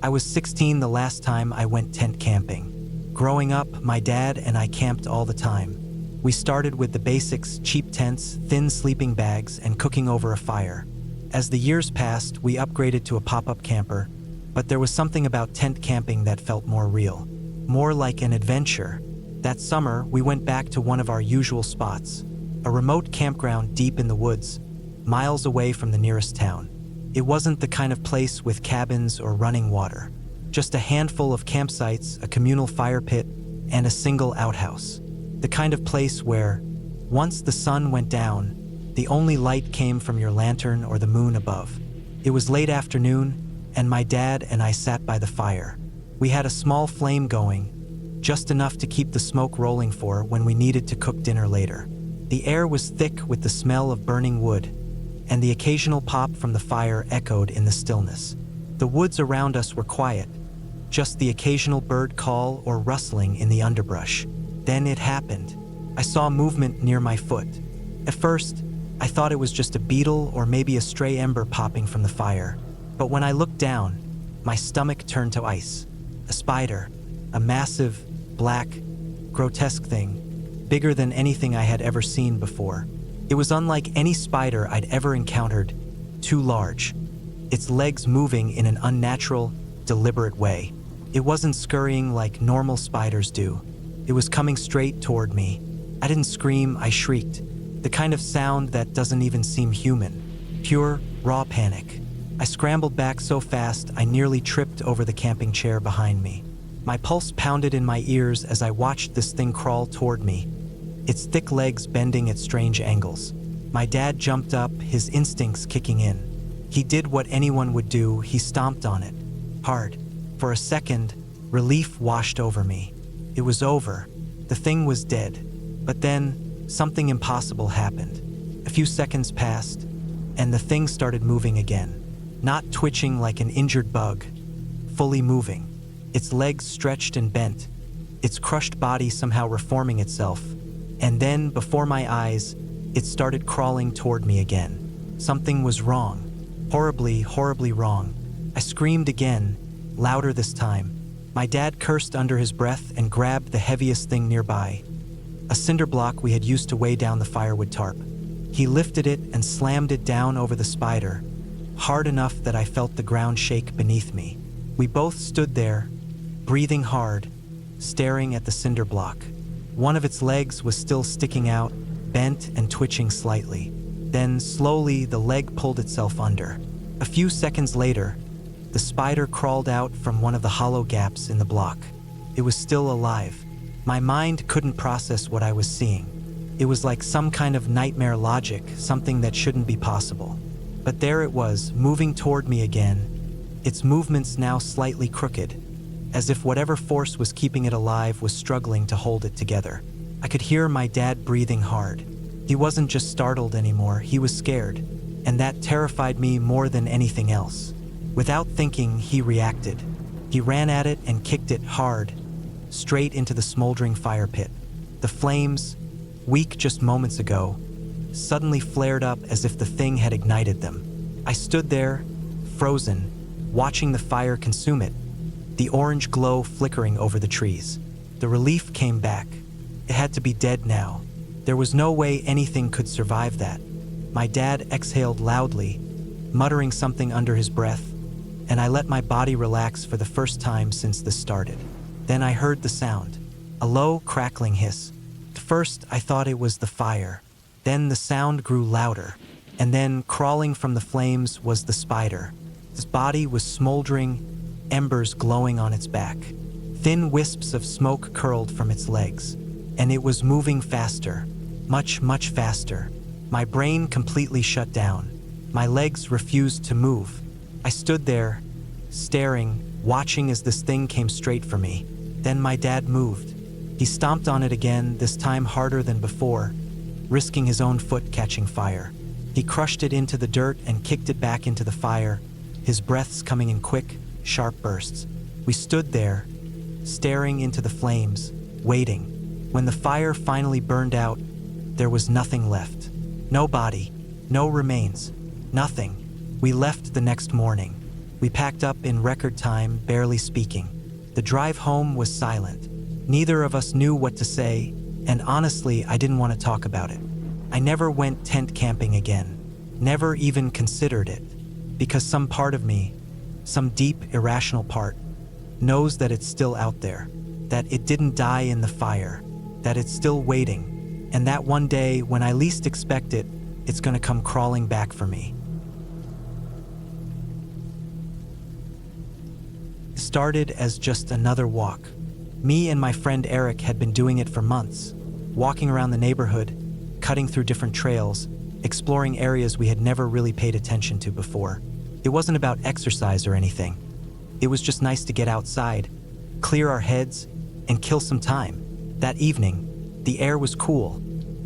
I was 16 the last time I went tent camping. Growing up, my dad and I camped all the time. We started with the basics: cheap tents, thin sleeping bags, and cooking over a fire. As the years passed, we upgraded to a pop-up camper, but there was something about tent camping that felt more real, more like an adventure. That summer, we went back to one of our usual spots, a remote campground deep in the woods, miles away from the nearest town. It wasn't the kind of place with cabins or running water, just a handful of campsites, a communal fire pit, and a single outhouse. The kind of place where, once the sun went down, the only light came from your lantern or the moon above. It was late afternoon, and my dad and I sat by the fire. We had a small flame going, just enough to keep the smoke rolling for when we needed to cook dinner later. The air was thick with the smell of burning wood, and the occasional pop from the fire echoed in the stillness. The woods around us were quiet, just the occasional bird call or rustling in the underbrush. Then it happened. I saw movement near my foot. At first, I thought it was just a beetle or maybe a stray ember popping from the fire. But when I looked down, my stomach turned to ice. A spider, a massive, black, grotesque thing, bigger than anything I had ever seen before. It was unlike any spider I'd ever encountered, too large, its legs moving in an unnatural, deliberate way. It wasn't scurrying like normal spiders do. It was coming straight toward me. I didn't scream, I shrieked, the kind of sound that doesn't even seem human. Pure, raw panic. I scrambled back so fast I nearly tripped over the camping chair behind me. My pulse pounded in my ears as I watched this thing crawl toward me, its thick legs bending at strange angles. My dad jumped up, his instincts kicking in. He did what anyone would do, he stomped on it. Hard. For a second, relief washed over me. It was over. The thing was dead. But then, something impossible happened. A few seconds passed, and the thing started moving again. Not twitching like an injured bug, fully moving. Its legs stretched and bent, its crushed body somehow reforming itself. And then, before my eyes, it started crawling toward me again. Something was wrong. Horribly, horribly wrong. I screamed again, louder this time. My dad cursed under his breath and grabbed the heaviest thing nearby, a cinder block we had used to weigh down the firewood tarp. He lifted it and slammed it down over the spider, hard enough that I felt the ground shake beneath me. We both stood there, breathing hard, staring at the cinder block. One of its legs was still sticking out, bent and twitching slightly. Then, slowly, the leg pulled itself under. A few seconds later, the spider crawled out from one of the hollow gaps in the block. It was still alive. My mind couldn't process what I was seeing. It was like some kind of nightmare logic, something that shouldn't be possible. But there it was, moving toward me again, its movements now slightly crooked, as if whatever force was keeping it alive was struggling to hold it together. I could hear my dad breathing hard. He wasn't just startled anymore, he was scared, and that terrified me more than anything else. Without thinking, he reacted. He ran at it and kicked it hard, straight into the smoldering fire pit. The flames, weak just moments ago, suddenly flared up as if the thing had ignited them. I stood there, frozen, watching the fire consume it, the orange glow flickering over the trees. The relief came back. It had to be dead now. There was no way anything could survive that. My dad exhaled loudly, muttering something under his breath, and I let my body relax for the first time since this started. Then I heard the sound, a low, crackling hiss. At first, I thought it was the fire. Then the sound grew louder, and then, crawling from the flames, was the spider. Its body was smoldering, embers glowing on its back. Thin wisps of smoke curled from its legs, and it was moving faster, much, much faster. My brain completely shut down. My legs refused to move. I stood there, staring, watching as this thing came straight for me. Then my dad moved. He stomped on it again, this time harder than before, risking his own foot catching fire. He crushed it into the dirt and kicked it back into the fire, his breaths coming in quick, sharp bursts. We stood there, staring into the flames, waiting. When the fire finally burned out, there was nothing left. No body, no remains, nothing. We left the next morning. We packed up in record time, barely speaking. The drive home was silent. Neither of us knew what to say, and honestly, I didn't want to talk about it. I never went tent camping again. Never even considered it. Because some part of me, some deep, irrational part, knows that it's still out there. That it didn't die in the fire. That it's still waiting. And that one day, when I least expect it, it's gonna come crawling back for me. It started as just another walk. Me and my friend Eric had been doing it for months, walking around the neighborhood, cutting through different trails, exploring areas we had never really paid attention to before. It wasn't about exercise or anything. It was just nice to get outside, clear our heads, and kill some time. That evening, the air was cool,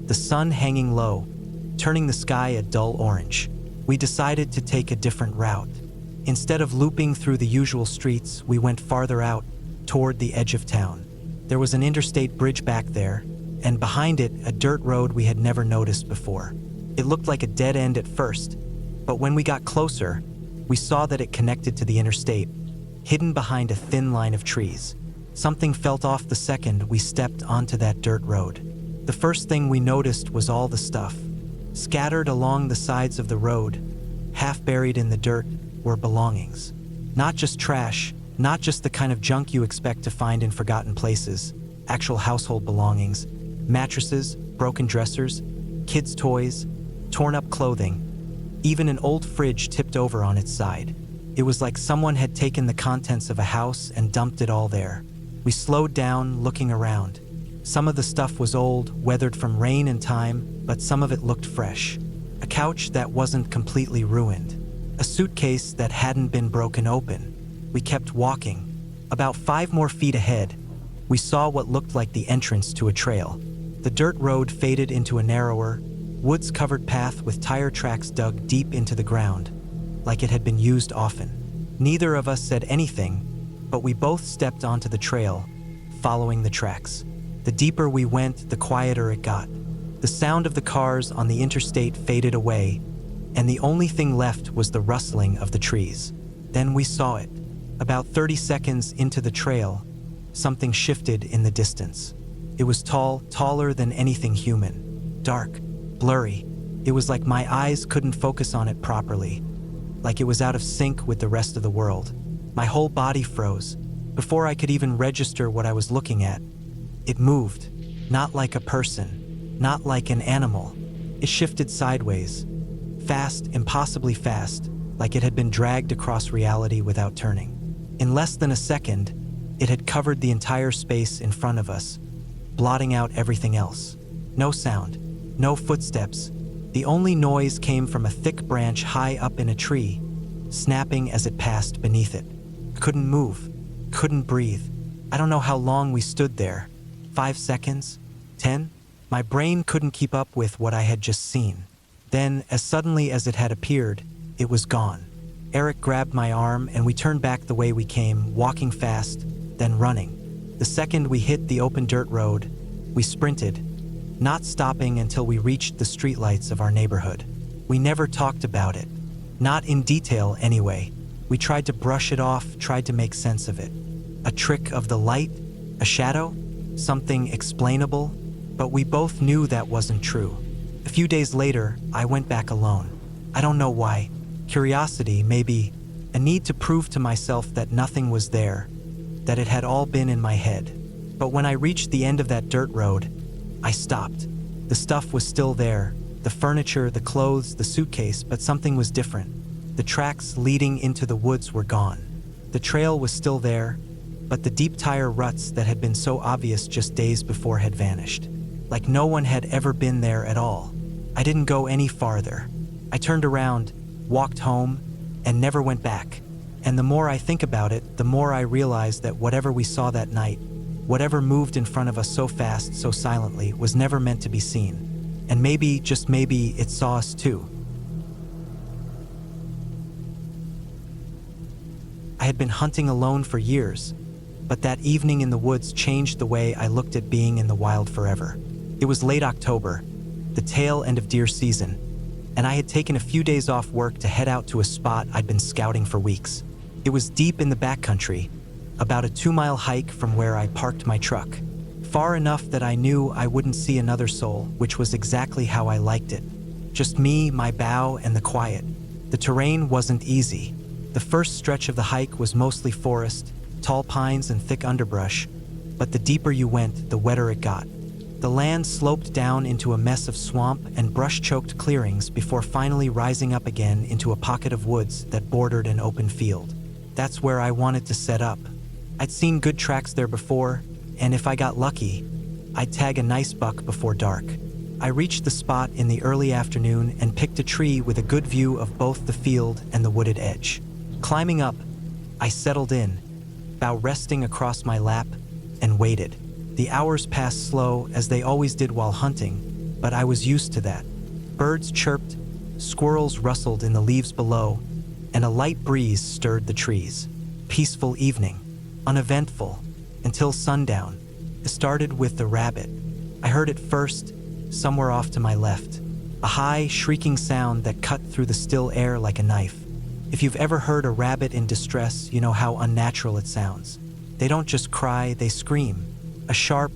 the sun hanging low, turning the sky a dull orange. We decided to take a different route. Instead of looping through the usual streets, we went farther out, toward the edge of town. There was an interstate bridge back there, and behind it, a dirt road we had never noticed before. It looked like a dead end at first, but when we got closer, we saw that it connected to the interstate, hidden behind a thin line of trees. Something felt off the second we stepped onto that dirt road. The first thing we noticed was all the stuff. Scattered along the sides of the road, half buried in the dirt, were belongings. Not just trash, not just the kind of junk you expect to find in forgotten places, actual household belongings, mattresses, broken dressers, kids' toys, torn up clothing, even an old fridge tipped over on its side. It was like someone had taken the contents of a house and dumped it all there. We slowed down, looking around. Some of the stuff was old, weathered from rain and time, but some of it looked fresh. A couch that wasn't completely ruined. A suitcase that hadn't been broken open. We kept walking. About 5 more feet ahead, we saw what looked like the entrance to a trail. The dirt road faded into a narrower, woods-covered path with tire tracks dug deep into the ground, like it had been used often. Neither of us said anything, but we both stepped onto the trail, following the tracks. The deeper we went, the quieter it got. The sound of the cars on the interstate faded away, and the only thing left was the rustling of the trees. Then we saw it. About 30 seconds into the trail, something shifted in the distance. It was tall, taller than anything human. Dark, blurry. It was like my eyes couldn't focus on it properly. Like it was out of sync with the rest of the world. My whole body froze. Before I could even register what I was looking at, it moved. Not like a person. Not like an animal. It shifted sideways. Fast, impossibly fast, like it had been dragged across reality without turning. In less than a second, it had covered the entire space in front of us, blotting out everything else. No sound, no footsteps. The only noise came from a thick branch high up in a tree, snapping as it passed beneath it. Couldn't move, couldn't breathe. I don't know how long we stood there. 5 seconds? 10? My brain couldn't keep up with what I had just seen. Then, as suddenly as it had appeared, it was gone. Eric grabbed my arm and we turned back the way we came, walking fast, then running. The second we hit the open dirt road, we sprinted, not stopping until we reached the streetlights of our neighborhood. We never talked about it. Not in detail, anyway. We tried to brush it off, tried to make sense of it. A trick of the light? A shadow? Something explainable? But we both knew that wasn't true. A few days later, I went back alone. I don't know why. Curiosity, maybe. A need to prove to myself that nothing was there, that it had all been in my head. But when I reached the end of that dirt road, I stopped. The stuff was still there, the furniture, the clothes, the suitcase, but something was different. The tracks leading into the woods were gone. The trail was still there, but the deep tire ruts that had been so obvious just days before had vanished. Like no one had ever been there at all. I didn't go any farther. I turned around, walked home, and never went back. And the more I think about it, the more I realize that whatever we saw that night, whatever moved in front of us so fast, so silently, was never meant to be seen. And maybe, just maybe, it saw us too. I had been hunting alone for years, but that evening in the woods changed the way I looked at being in the wild forever. It was late October, the tail end of deer season, and I had taken a few days off work to head out to a spot I'd been scouting for weeks. It was deep in the backcountry, about a 2-mile hike from where I parked my truck. Far enough that I knew I wouldn't see another soul, which was exactly how I liked it. Just me, my bow, and the quiet. The terrain wasn't easy. The first stretch of the hike was mostly forest, tall pines and thick underbrush, but the deeper you went, the wetter it got. The land sloped down into a mess of swamp and brush-choked clearings before finally rising up again into a pocket of woods that bordered an open field. That's where I wanted to set up. I'd seen good tracks there before, and if I got lucky, I'd tag a nice buck before dark. I reached the spot in the early afternoon and picked a tree with a good view of both the field and the wooded edge. Climbing up, I settled in, bow resting across my lap, and waited. The hours passed slow, as they always did while hunting, but I was used to that. Birds chirped, squirrels rustled in the leaves below, and a light breeze stirred the trees. Peaceful evening, uneventful, until sundown. It started with the rabbit. I heard it first, somewhere off to my left. A high, shrieking sound that cut through the still air like a knife. If you've ever heard a rabbit in distress, you know how unnatural it sounds. They don't just cry, they scream. A sharp,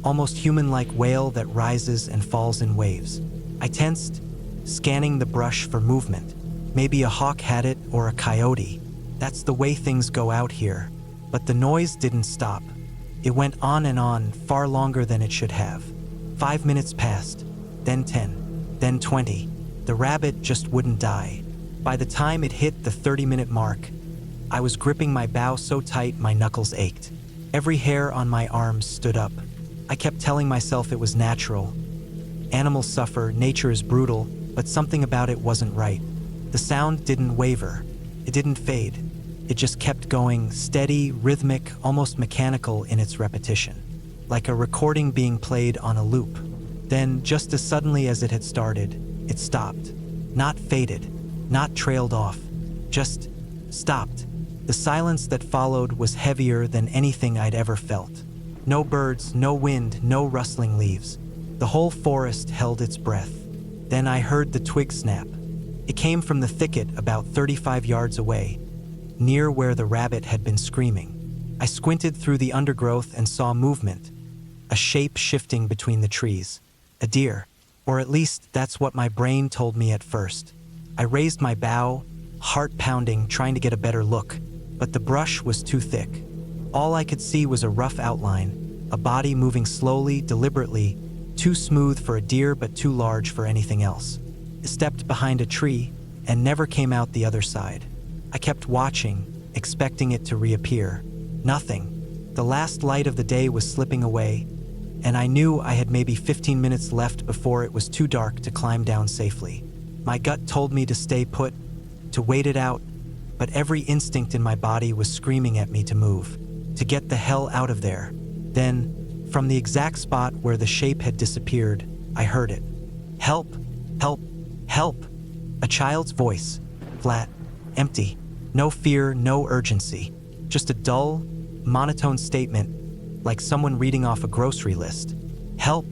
almost human-like wail that rises and falls in waves. I tensed, scanning the brush for movement. Maybe a hawk had it, or a coyote. That's the way things go out here. But the noise didn't stop. It went on and on, far longer than it should have. 5 minutes passed, then 10, then 20. The rabbit just wouldn't die. By the time it hit the 30-minute mark, I was gripping my bow so tight my knuckles ached. Every hair on my arms stood up. I kept telling myself it was natural. Animals suffer, nature is brutal, but something about it wasn't right. The sound didn't waver. It didn't fade. It just kept going, steady, rhythmic, almost mechanical in its repetition, like a recording being played on a loop. Then, just as suddenly as it had started, it stopped. Not faded, not trailed off, just stopped. The silence that followed was heavier than anything I'd ever felt. No birds, no wind, no rustling leaves. The whole forest held its breath. Then I heard the twig snap. It came from the thicket about 35 yards away, near where the rabbit had been screaming. I squinted through the undergrowth and saw movement, a shape shifting between the trees. A deer, or at least that's what my brain told me at first. I raised my bow, heart pounding, trying to get a better look, but the brush was too thick. All I could see was a rough outline, a body moving slowly, deliberately, too smooth for a deer but too large for anything else. It stepped behind a tree and never came out the other side. I kept watching, expecting it to reappear. Nothing. The last light of the day was slipping away, and I knew I had maybe 15 minutes left before it was too dark to climb down safely. My gut told me to stay put, to wait it out, but every instinct in my body was screaming at me to move, to get the hell out of there. Then, from the exact spot where the shape had disappeared, I heard it. Help! Help! Help! A child's voice, flat, empty, no fear, no urgency, just a dull, monotone statement, like someone reading off a grocery list. Help!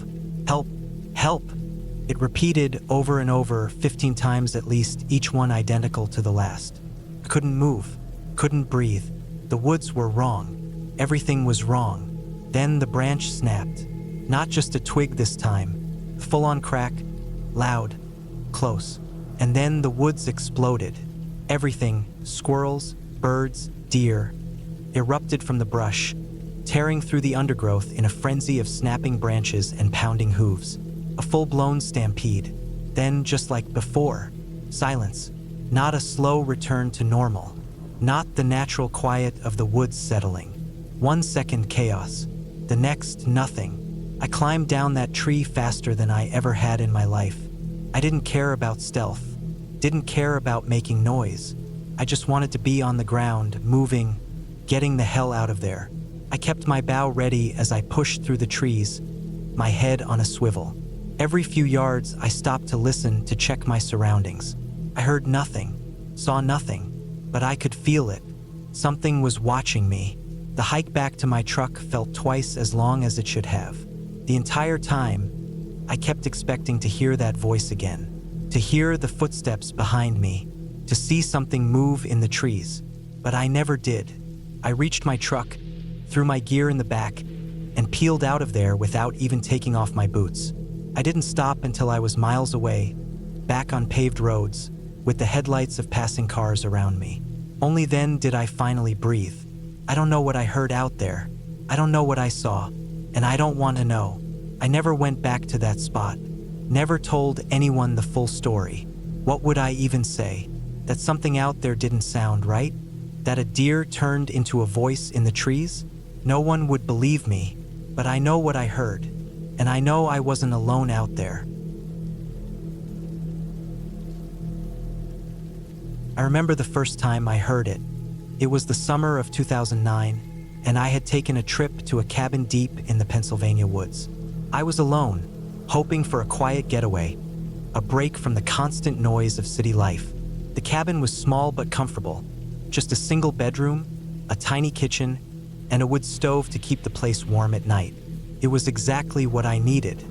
Help! Help! It repeated over and over, 15 times at least, each one identical to the last. I couldn't move, couldn't breathe. The woods were wrong. Everything was wrong. Then the branch snapped. Not just a twig this time. Full-on crack, loud, close. And then the woods exploded. Everything, squirrels, birds, deer, erupted from the brush, tearing through the undergrowth in a frenzy of snapping branches and pounding hooves. A full-blown stampede. Then, just like before, silence. Not a slow return to normal. Not the natural quiet of the woods settling. 1 second chaos. The next, nothing. I climbed down that tree faster than I ever had in my life. I didn't care about stealth. Didn't care about making noise. I just wanted to be on the ground, moving, getting the hell out of there. I kept my bow ready as I pushed through the trees, my head on a swivel. Every few yards, I stopped to listen, to check my surroundings. I heard nothing, saw nothing, but I could feel it. Something was watching me. The hike back to my truck felt twice as long as it should have. The entire time, I kept expecting to hear that voice again, to hear the footsteps behind me, to see something move in the trees. but I never did. I reached my truck, threw my gear in the back, and peeled out of there without even taking off my boots. I didn't stop until I was miles away, back on paved roads, with the headlights of passing cars around me. Only then did I finally breathe. I don't know what I heard out there. I don't know what I saw, and I don't want to know. I never went back to that spot, never told anyone the full story. What would I even say? That something out there didn't sound right? That a deer turned into a voice in the trees? No one would believe me, but I know what I heard, and I know I wasn't alone out there. I remember the first time I heard it. It was the summer of 2009, and I had taken a trip to a cabin deep in the Pennsylvania woods. I was alone, hoping for a quiet getaway, a break from the constant noise of city life. The cabin was small but comfortable, just a single bedroom, a tiny kitchen, and a wood stove to keep the place warm at night. It was exactly what I needed.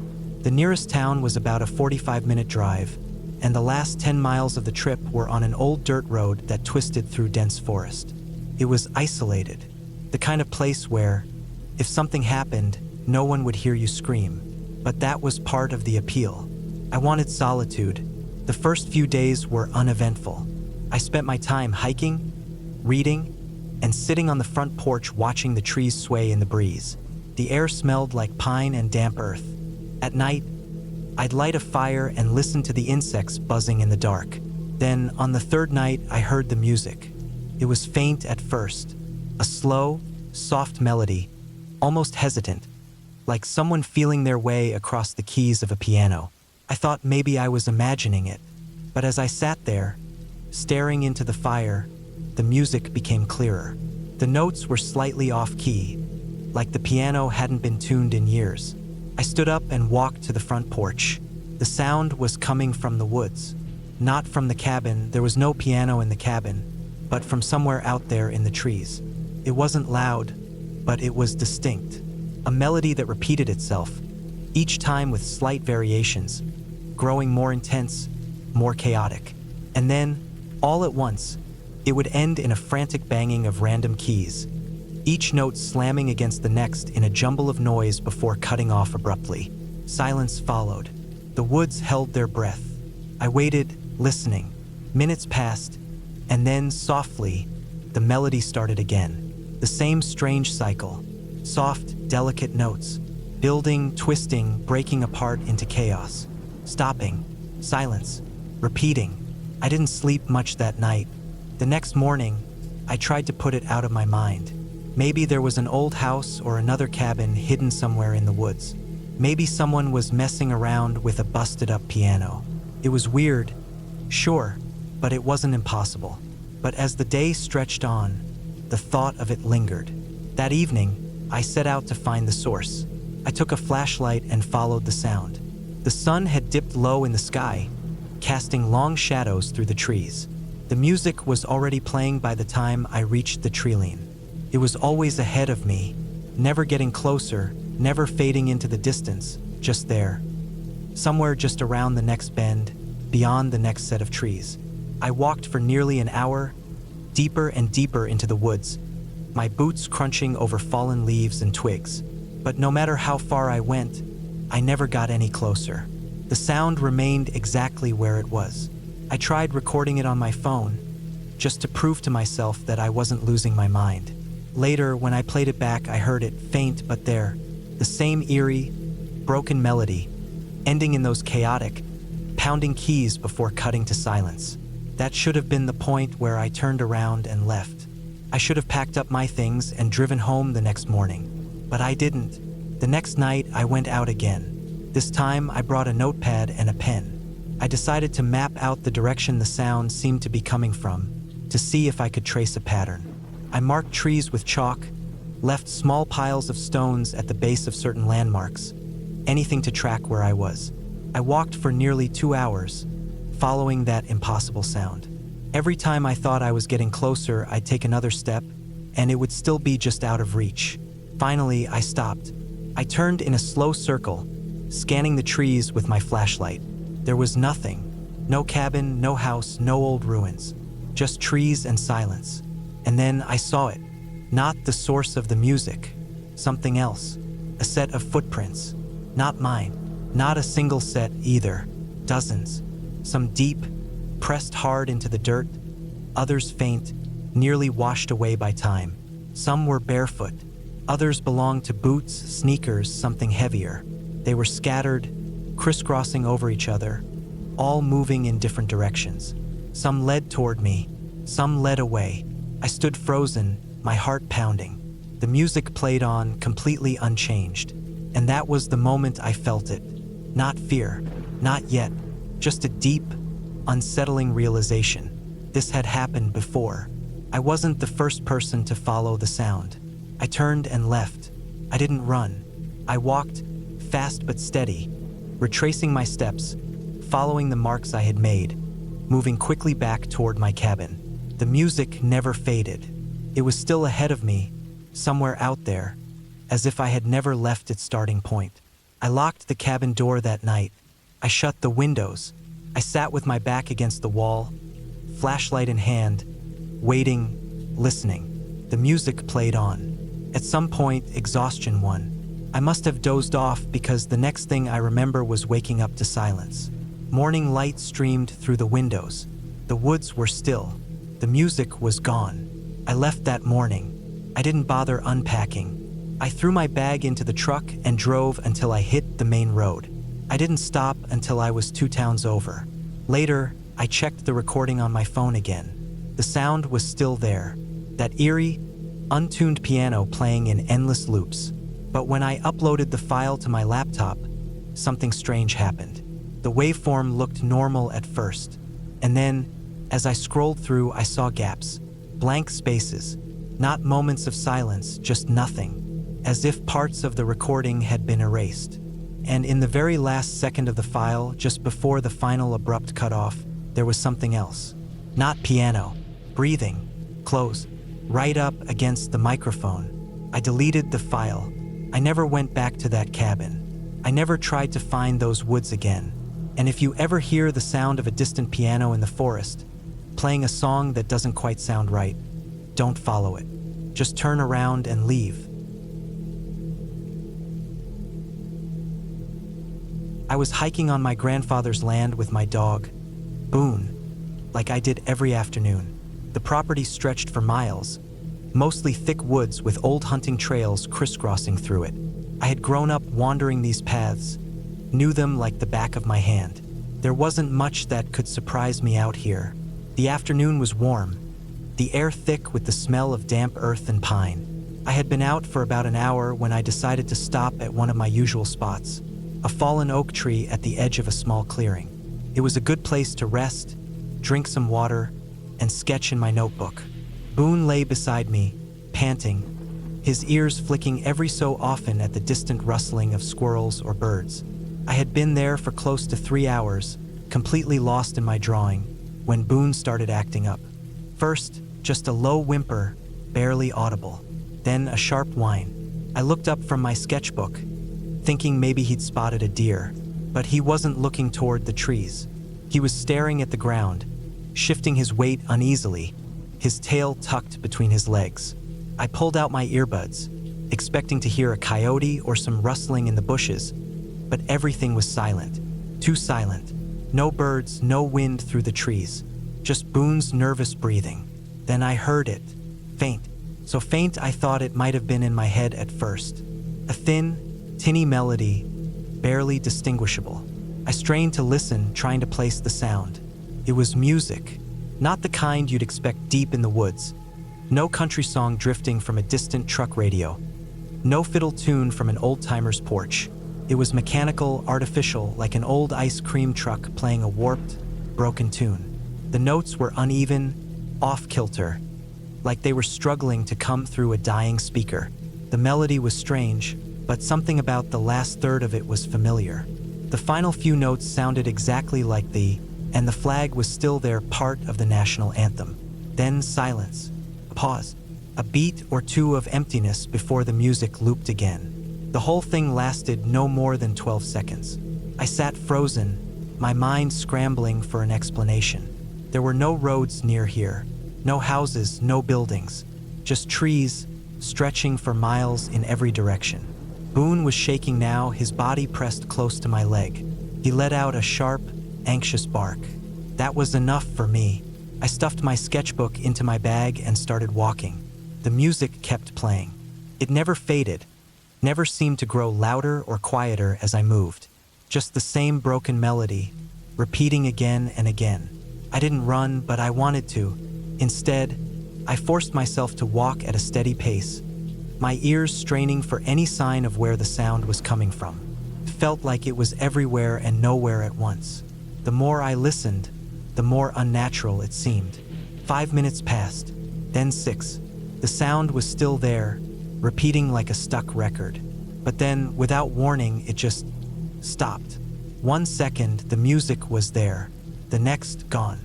The nearest town was about a 45-minute drive, and the last 10 miles of the trip were on an old dirt road that twisted through dense forest. It was isolated, the kind of place where, if something happened, no one would hear you scream. But that was part of the appeal. I wanted solitude. The first few days were uneventful. I spent my time hiking, reading, and sitting on the front porch watching the trees sway in the breeze. The air smelled like pine and damp earth. At night, I'd light a fire and listen to the insects buzzing in the dark. Then, on the third night, I heard the music. It was faint at first, a slow, soft melody, almost hesitant, like someone feeling their way across the keys of a piano. I thought maybe I was imagining it, but as I sat there, staring into the fire, the music became clearer. The notes were slightly off-key, like the piano hadn't been tuned in years. I stood up and walked to the front porch. The sound was coming from the woods, not from the cabin. There was no piano in the cabin, but from somewhere out there in the trees. It wasn't loud, but it was distinct. A melody that repeated itself, each time with slight variations, growing more intense, more chaotic. And then, all at once, it would end in a frantic banging of random keys, each note slamming against the next in a jumble of noise before cutting off abruptly. Silence followed. The woods held their breath. I waited, listening. Minutes passed, and then, softly, the melody started again. The same strange cycle. Soft, delicate notes, building, twisting, breaking apart into chaos. Stopping. Silence. Repeating. I didn't sleep much that night. The next morning, I tried to put it out of my mind. Maybe there was an old house or another cabin hidden somewhere in the woods. Maybe someone was messing around with a busted-up piano. It was weird, sure, but it wasn't impossible. But as the day stretched on, the thought of it lingered. That evening, I set out to find the source. I took a flashlight and followed the sound. The sun had dipped low in the sky, casting long shadows through the trees. The music was already playing by the time I reached the treeline. It was always ahead of me, never getting closer, never fading into the distance, just there. Somewhere just around the next bend, beyond the next set of trees. I walked for nearly an hour, deeper and deeper into the woods, my boots crunching over fallen leaves and twigs. But no matter how far I went, I never got any closer. The sound remained exactly where it was. I tried recording it on my phone, just to prove to myself that I wasn't losing my mind. Later, when I played it back, I heard it, faint but there, the same eerie, broken melody, ending in those chaotic, pounding keys before cutting to silence. That should have been the point where I turned around and left. I should have packed up my things and driven home the next morning. But I didn't. The next night, I went out again. This time, I brought a notepad and a pen. I decided to map out the direction the sound seemed to be coming from, to see if I could trace a pattern. I marked trees with chalk, left small piles of stones at the base of certain landmarks, anything to track where I was. I walked for nearly 2 hours, following that impossible sound. Every time I thought I was getting closer, I'd take another step, and it would still be just out of reach. Finally, I stopped. I turned in a slow circle, scanning the trees with my flashlight. There was nothing. No cabin, no house, no old ruins. Just trees and silence. And then I saw it. Not the source of the music. Something else. A set of footprints. Not mine. Not a single set either. Dozens. Some deep, pressed hard into the dirt. Others faint, nearly washed away by time. Some were barefoot. Others belonged to boots, sneakers, something heavier. They were scattered, crisscrossing over each other, all moving in different directions. Some led toward me, some led away. I stood frozen, my heart pounding. The music played on, completely unchanged. And that was the moment I felt it. Not fear, not yet, just a deep, unsettling realization. This had happened before. I wasn't the first person to follow the sound. I turned and left. I didn't run. I walked, fast but steady, retracing my steps, following the marks I had made, moving quickly back toward my cabin. The music never faded. It was still ahead of me, somewhere out there, as if I had never left its starting point. I locked the cabin door that night. I shut the windows. I sat with my back against the wall, flashlight in hand, waiting, listening. The music played on. At some point, exhaustion won. I must have dozed off because the next thing I remember was waking up to silence. Morning light streamed through the windows. The woods were still. The music was gone. I left that morning. I didn't bother unpacking. I threw my bag into the truck and drove until I hit the main road. I didn't stop until I was 2 towns over. Later, I checked the recording on my phone again. The sound was still there, that eerie, untuned piano playing in endless loops. But when I uploaded the file to my laptop, something strange happened. The waveform looked normal at first, and then, as I scrolled through, I saw gaps, blank spaces, not moments of silence, just nothing, as if parts of the recording had been erased. And in the very last second of the file, just before the final abrupt cutoff, there was something else. Not piano, breathing, close, right up against the microphone. I deleted the file. I never went back to that cabin. I never tried to find those woods again. And if you ever hear the sound of a distant piano in the forest, playing a song that doesn't quite sound right, don't follow it. Just turn around and leave. I was hiking on my grandfather's land with my dog, Boone, like I did every afternoon. The property stretched for miles, mostly thick woods with old hunting trails crisscrossing through it. I had grown up wandering these paths, knew them like the back of my hand. There wasn't much that could surprise me out here. The afternoon was warm, the air thick with the smell of damp earth and pine. I had been out for about an hour when I decided to stop at one of my usual spots, a fallen oak tree at the edge of a small clearing. It was a good place to rest, drink some water, and sketch in my notebook. Boone lay beside me, panting, his ears flicking every so often at the distant rustling of squirrels or birds. I had been there for close to 3 hours, completely lost in my drawing, when Boone started acting up. First, just a low whimper, barely audible. Then a sharp whine. I looked up from my sketchbook, thinking maybe he'd spotted a deer, but he wasn't looking toward the trees. He was staring at the ground, shifting his weight uneasily, his tail tucked between his legs. I pulled out my earbuds, expecting to hear a coyote or some rustling in the bushes, but everything was silent, too silent. No birds, no wind through the trees, just Boone's nervous breathing. Then I heard it, faint, so faint I thought it might have been in my head at first. A thin, tinny melody, barely distinguishable. I strained to listen, trying to place the sound. It was music, not the kind you'd expect deep in the woods. No country song drifting from a distant truck radio. No fiddle tune from an old-timer's porch. It was mechanical, artificial, like an old ice cream truck playing a warped, broken tune. The notes were uneven, off-kilter, like they were struggling to come through a dying speaker. The melody was strange, but something about the last third of it was familiar. The final few notes sounded exactly like and the flag was still there, part of the national anthem. Then silence, a pause, a beat or two of emptiness before the music looped again. The whole thing lasted no more than 12 seconds. I sat frozen, my mind scrambling for an explanation. There were no roads near here, No houses, no buildings, just trees stretching for miles in every direction. Boone was shaking now, his body pressed close to my leg. He let out a sharp, anxious bark. That was enough for me. I stuffed my sketchbook into my bag and started walking. The music kept playing. It never faded, never seemed to grow louder or quieter as I moved. Just the same broken melody, repeating again and again. I didn't run, but I wanted to. Instead, I forced myself to walk at a steady pace, my ears straining for any sign of where the sound was coming from. It felt like it was everywhere and nowhere at once. The more I listened, the more unnatural it seemed. 5 minutes passed, then 6. The sound was still there, repeating like a stuck record. But then, without warning, it just stopped. 1 second, the music was there. The next, gone.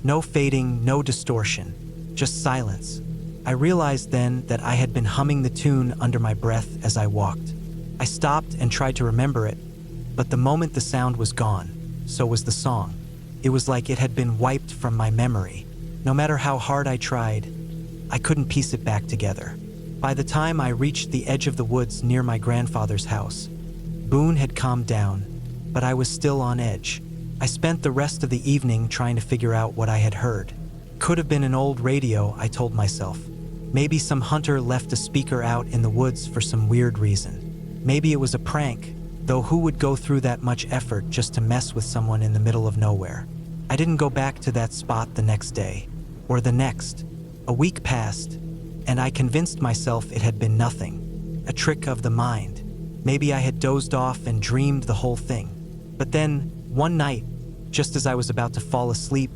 No fading, no distortion, just silence. I realized then that I had been humming the tune under my breath as I walked. I stopped and tried to remember it, but the moment the sound was gone, so was the song. It was like it had been wiped from my memory. No matter how hard I tried, I couldn't piece it back together. By the time I reached the edge of the woods near my grandfather's house, Boone had calmed down, but I was still on edge. I spent the rest of the evening trying to figure out what I had heard. Could have been an old radio, I told myself. Maybe some hunter left a speaker out in the woods for some weird reason. Maybe it was a prank, though who would go through that much effort just to mess with someone in the middle of nowhere? I didn't go back to that spot the next day, or the next. A week passed, and I convinced myself it had been nothing, a trick of the mind. Maybe I had dozed off and dreamed the whole thing. But then, one night, just as I was about to fall asleep,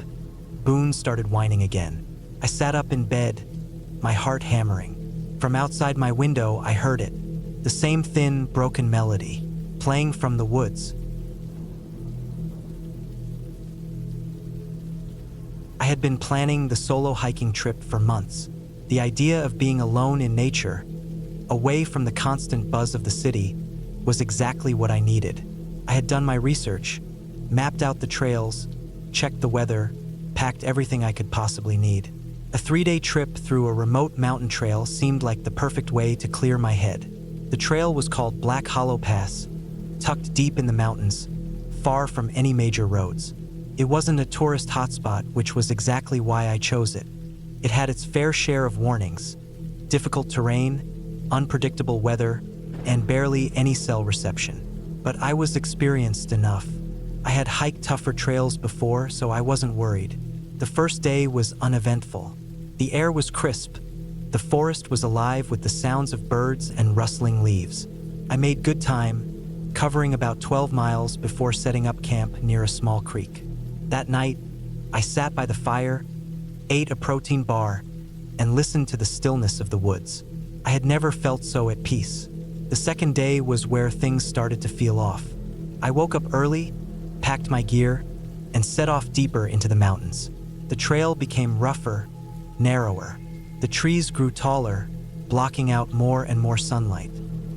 Boone started whining again. I sat up in bed, my heart hammering. From outside my window, I heard it, the same thin, broken melody, playing from the woods. I had been planning the solo hiking trip for months. The idea of being alone in nature, away from the constant buzz of the city, was exactly what I needed. I had done my research, mapped out the trails, checked the weather, packed everything I could possibly need. A 3-day trip through a remote mountain trail seemed like the perfect way to clear my head. The trail was called Black Hollow Pass, tucked deep in the mountains, far from any major roads. It wasn't a tourist hotspot, which was exactly why I chose it. It had its fair share of warnings: difficult terrain, unpredictable weather, and barely any cell reception. But I was experienced enough. I had hiked tougher trails before, so I wasn't worried. The first day was uneventful. The air was crisp. The forest was alive with the sounds of birds and rustling leaves. I made good time, covering about 12 miles before setting up camp near a small creek. That night, I sat by the fire, ate a protein bar, and listened to the stillness of the woods. I had never felt so at peace. The second day was where things started to feel off. I woke up early, packed my gear, and set off deeper into the mountains. The trail became rougher, narrower. The trees grew taller, blocking out more and more sunlight.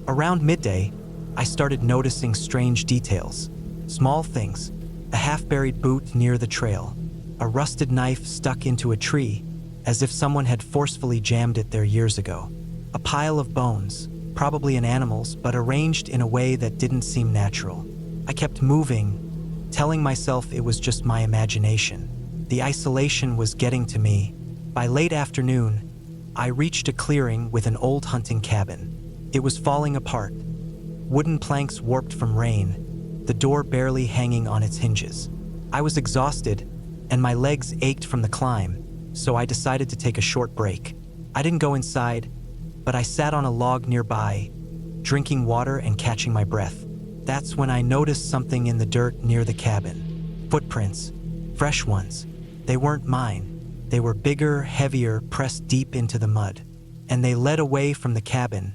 Around midday, I started noticing strange details. Small things: a half-buried boot near the trail, a rusted knife stuck into a tree, as if someone had forcefully jammed it there years ago. A pile of bones, probably an animal's, but arranged in a way that didn't seem natural. I kept moving, telling myself it was just my imagination. The isolation was getting to me. By late afternoon, I reached a clearing with an old hunting cabin. It was falling apart, wooden planks warped from rain, the door barely hanging on its hinges. I was exhausted, and my legs ached from the climb, so I decided to take a short break. I didn't go inside, but I sat on a log nearby, drinking water and catching my breath. That's when I noticed something in the dirt near the cabin. Footprints, fresh ones. They weren't mine. They were bigger, heavier, pressed deep into the mud. And they led away from the cabin,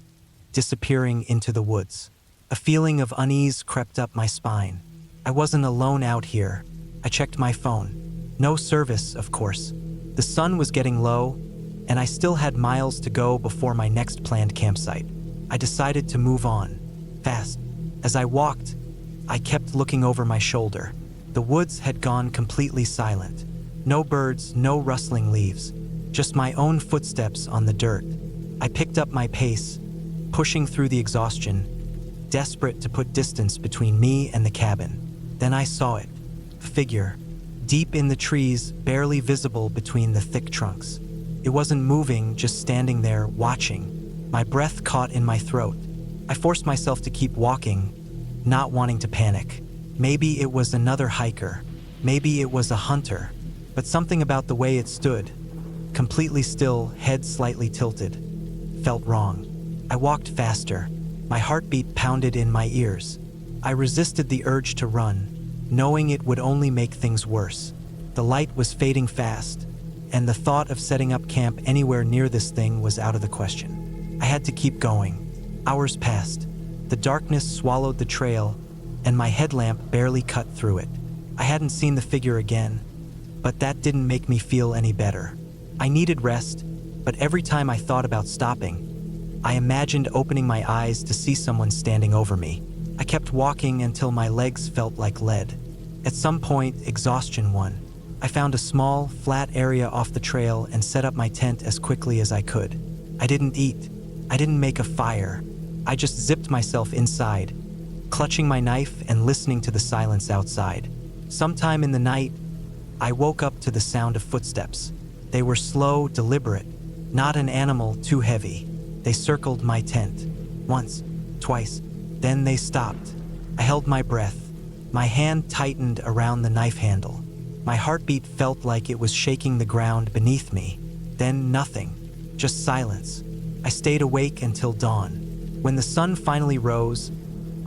disappearing into the woods. A feeling of unease crept up my spine. I wasn't alone out here. I checked my phone. No service, of course. The sun was getting low, and I still had miles to go before my next planned campsite. I decided to move on, fast. As I walked, I kept looking over my shoulder. The woods had gone completely silent. No birds, no rustling leaves, just my own footsteps on the dirt. I picked up my pace, pushing through the exhaustion, desperate to put distance between me and the cabin. Then I saw it, a figure, deep in the trees, barely visible between the thick trunks. It wasn't moving, just standing there, watching. My breath caught in my throat. I forced myself to keep walking, not wanting to panic. Maybe it was another hiker. Maybe it was a hunter. But something about the way it stood, completely still, head slightly tilted, felt wrong. I walked faster. My heartbeat pounded in my ears. I resisted the urge to run, knowing it would only make things worse. The light was fading fast, and the thought of setting up camp anywhere near this thing was out of the question. I had to keep going. Hours passed. The darkness swallowed the trail, and my headlamp barely cut through it. I hadn't seen the figure again, but that didn't make me feel any better. I needed rest, but every time I thought about stopping, I imagined opening my eyes to see someone standing over me. I kept walking until my legs felt like lead. At some point, exhaustion won. I found a small, flat area off the trail and set up my tent as quickly as I could. I didn't eat. I didn't make a fire. I just zipped myself inside, clutching my knife and listening to the silence outside. Sometime in the night, I woke up to the sound of footsteps. They were slow, deliberate, not an animal too heavy. They circled my tent. Once, twice, then they stopped. I held my breath. My hand tightened around the knife handle. My heartbeat felt like it was shaking the ground beneath me. Then nothing, just silence. I stayed awake until dawn. When the sun finally rose,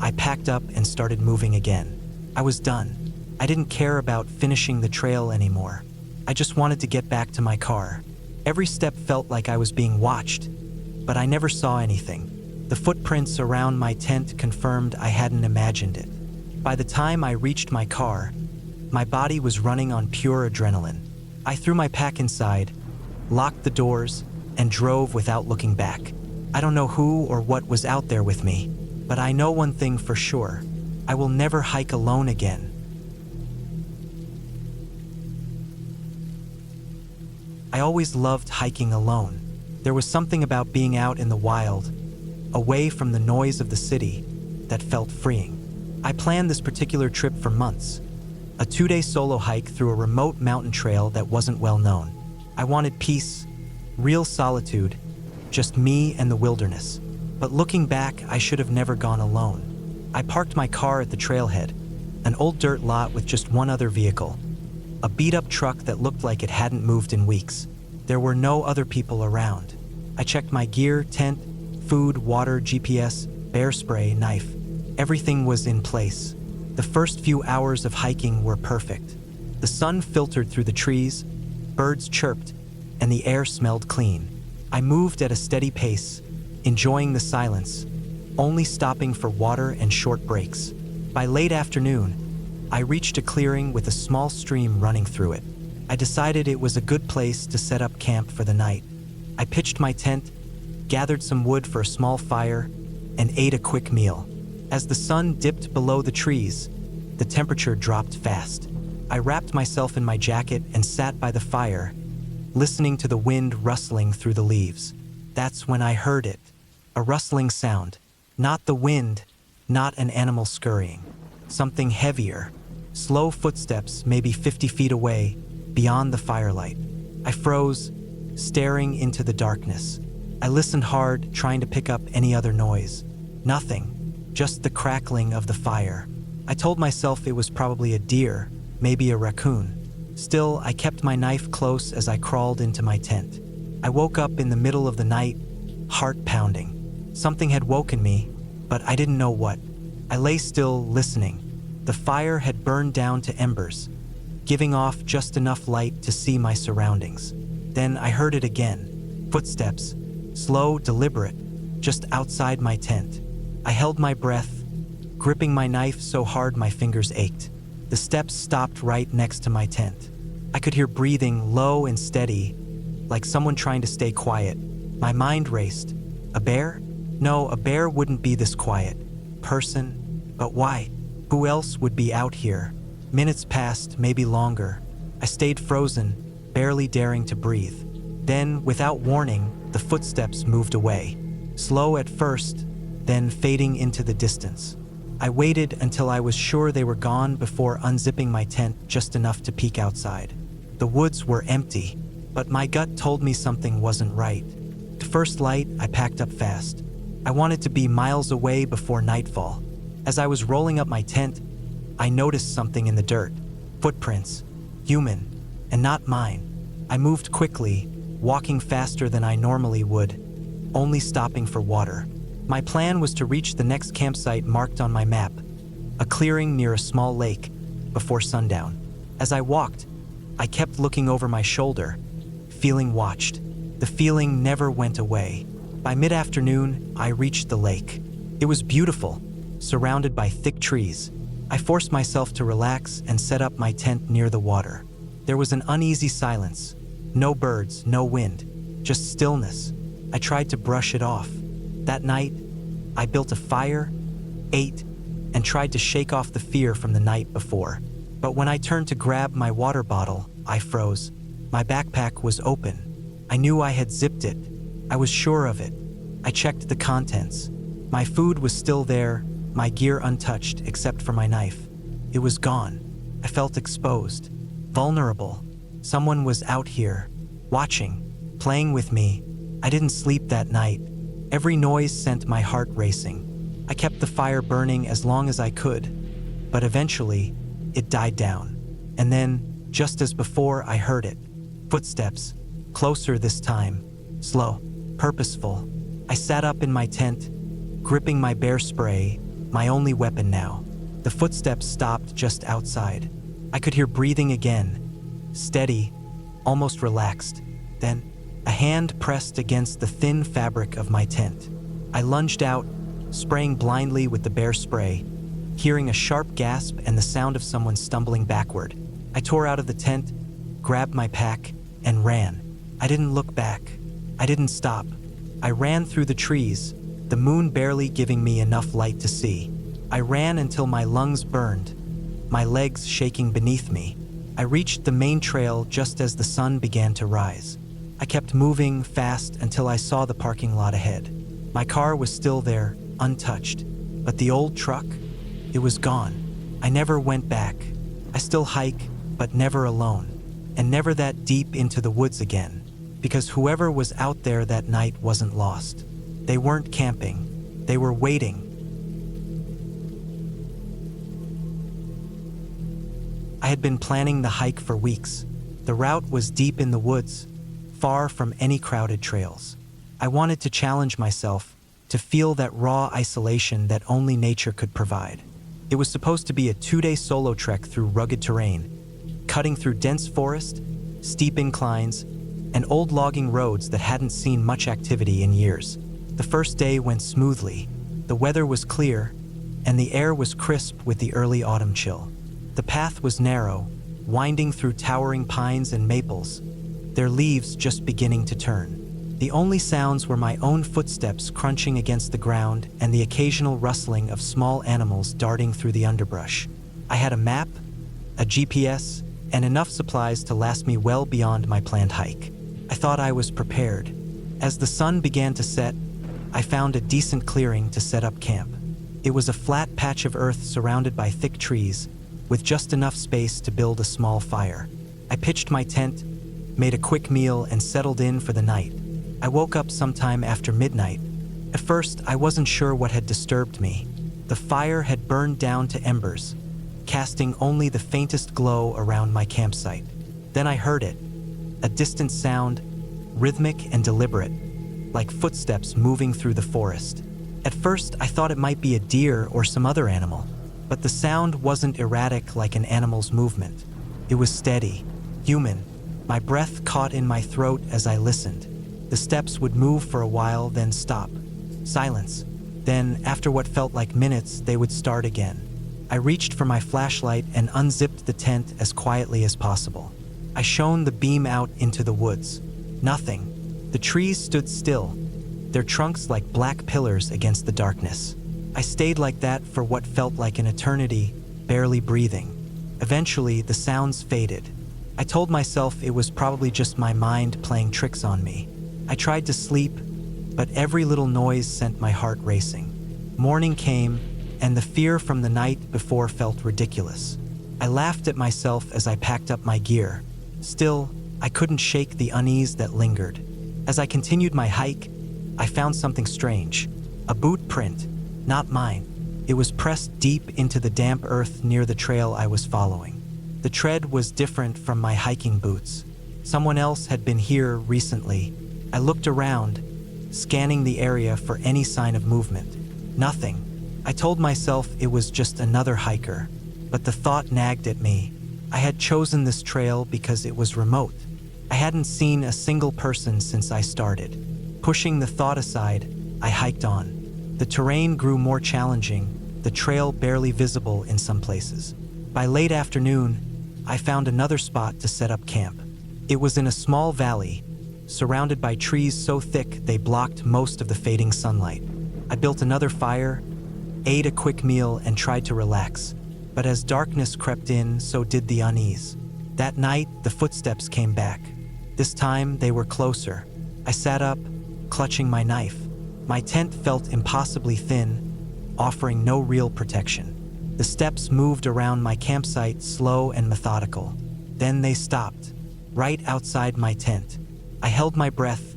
I packed up and started moving again. I was done. I didn't care about finishing the trail anymore. I just wanted to get back to my car. Every step felt like I was being watched, but I never saw anything. The footprints around my tent confirmed I hadn't imagined it. By the time I reached my car, my body was running on pure adrenaline. I threw my pack inside, locked the doors, and drove without looking back. I don't know who or what was out there with me, but I know one thing for sure. I will never hike alone again. I always loved hiking alone. There was something about being out in the wild, away from the noise of the city, that felt freeing. I planned this particular trip for months, a 2-day solo hike through a remote mountain trail that wasn't well known. I wanted peace, real solitude, just me and the wilderness. But looking back, I should have never gone alone. I parked my car at the trailhead, an old dirt lot with just one other vehicle, a beat-up truck that looked like it hadn't moved in weeks. There were no other people around. I checked my gear, tent, food, water, GPS, bear spray, knife. Everything was in place. The first few hours of hiking were perfect. The sun filtered through the trees, birds chirped, and the air smelled clean. I moved at a steady pace, enjoying the silence, only stopping for water and short breaks. By late afternoon, I reached a clearing with a small stream running through it. I decided it was a good place to set up camp for the night. I pitched my tent, gathered some wood for a small fire, and ate a quick meal. As the sun dipped below the trees, the temperature dropped fast. I wrapped myself in my jacket and sat by the fire, listening to the wind rustling through the leaves. That's when I heard it, a rustling sound. Not the wind, not an animal scurrying. Something heavier, slow footsteps maybe 50 feet away, beyond the firelight. I froze, staring into the darkness. I listened hard, trying to pick up any other noise. Nothing, just the crackling of the fire. I told myself it was probably a deer, maybe a raccoon. Still, I kept my knife close as I crawled into my tent. I woke up in the middle of the night, heart pounding. Something had woken me, but I didn't know what. I lay still, listening. The fire had burned down to embers, giving off just enough light to see my surroundings. Then I heard it again. Footsteps, slow, deliberate, just outside my tent. I held my breath, gripping my knife so hard my fingers ached. The steps stopped right next to my tent. I could hear breathing low and steady, like someone trying to stay quiet. My mind raced. A bear? No, a bear wouldn't be this quiet. Person? But why? Who else would be out here? Minutes passed, maybe longer. I stayed frozen, barely daring to breathe. Then, without warning, the footsteps moved away. Slow at first, then fading into the distance. I waited until I was sure they were gone before unzipping my tent just enough to peek outside. The woods were empty, but my gut told me something wasn't right. To first light, I packed up fast. I wanted to be miles away before nightfall. As I was rolling up my tent, I noticed something in the dirt. Footprints. Human. And not mine. I moved quickly, walking faster than I normally would, only stopping for water. My plan was to reach the next campsite marked on my map, a clearing near a small lake, before sundown. As I walked, I kept looking over my shoulder, feeling watched. The feeling never went away. By mid-afternoon, I reached the lake. It was beautiful, surrounded by thick trees. I forced myself to relax and set up my tent near the water. There was an uneasy silence. No birds, no wind, just stillness. I tried to brush it off. That night, I built a fire, ate, and tried to shake off the fear from the night before. But when I turned to grab my water bottle, I froze. My backpack was open. I knew I had zipped it. I was sure of it. I checked the contents. My food was still there, my gear untouched except for my knife. It was gone. I felt exposed, vulnerable. Someone was out here, watching, playing with me. I didn't sleep that night. Every noise sent my heart racing. I kept the fire burning as long as I could, but eventually, it died down. And then, just as before, I heard it. Footsteps, closer this time, slow, purposeful. I sat up in my tent, gripping my bear spray, my only weapon now. The footsteps stopped just outside. I could hear breathing again, steady, almost relaxed. Then, a hand pressed against the thin fabric of my tent. I lunged out, spraying blindly with the bear spray, hearing a sharp gasp and the sound of someone stumbling backward. I tore out of the tent, grabbed my pack, and ran. I didn't look back. I didn't stop. I ran through the trees, the moon barely giving me enough light to see. I ran until my lungs burned, my legs shaking beneath me. I reached the main trail just as the sun began to rise. I kept moving fast until I saw the parking lot ahead. My car was still there, untouched, but the old truck, it was gone. I never went back. I still hike, but never alone, and never that deep into the woods again, because whoever was out there that night wasn't lost. They weren't camping. They were waiting. I had been planning the hike for weeks. The route was deep in the woods, far from any crowded trails. I wanted to challenge myself, to feel that raw isolation that only nature could provide. It was supposed to be a 2-day solo trek through rugged terrain, cutting through dense forest, steep inclines, and old logging roads that hadn't seen much activity in years. The first day went smoothly. The weather was clear, and the air was crisp with the early autumn chill. The path was narrow, winding through towering pines and maples, their leaves just beginning to turn. The only sounds were my own footsteps crunching against the ground and the occasional rustling of small animals darting through the underbrush. I had a map, a GPS, and enough supplies to last me well beyond my planned hike. I thought I was prepared. As the sun began to set, I found a decent clearing to set up camp. It was a flat patch of earth surrounded by thick trees, with just enough space to build a small fire. I pitched my tent, made a quick meal, and settled in for the night. I woke up sometime after midnight. At first, I wasn't sure what had disturbed me. The fire had burned down to embers, casting only the faintest glow around my campsite. Then I heard it, a distant sound, rhythmic and deliberate, like footsteps moving through the forest. At first, I thought it might be a deer or some other animal, but the sound wasn't erratic like an animal's movement. It was steady, human. My breath caught in my throat as I listened. The steps would move for a while, then stop. Silence. Then, after what felt like minutes, they would start again. I reached for my flashlight and unzipped the tent as quietly as possible. I shone the beam out into the woods. Nothing. The trees stood still, their trunks like black pillars against the darkness. I stayed like that for what felt like an eternity, barely breathing. Eventually, the sounds faded. I told myself it was probably just my mind playing tricks on me. I tried to sleep, but every little noise sent my heart racing. Morning came, and the fear from the night before felt ridiculous. I laughed at myself as I packed up my gear. Still, I couldn't shake the unease that lingered. As I continued my hike, I found something strange. A boot print, not mine. It was pressed deep into the damp earth near the trail I was following. The tread was different from my hiking boots. Someone else had been here recently. I looked around, scanning the area for any sign of movement. Nothing. I told myself it was just another hiker, but the thought nagged at me. I had chosen this trail because it was remote. I hadn't seen a single person since I started. Pushing the thought aside, I hiked on. The terrain grew more challenging, the trail barely visible in some places. By late afternoon, I found another spot to set up camp. It was in a small valley, surrounded by trees so thick they blocked most of the fading sunlight. I built another fire, ate a quick meal, and tried to relax. But as darkness crept in, so did the unease. That night, the footsteps came back. This time, they were closer. I sat up, clutching my knife. My tent felt impossibly thin, offering no real protection. The steps moved around my campsite, slow and methodical. Then they stopped, right outside my tent. I held my breath,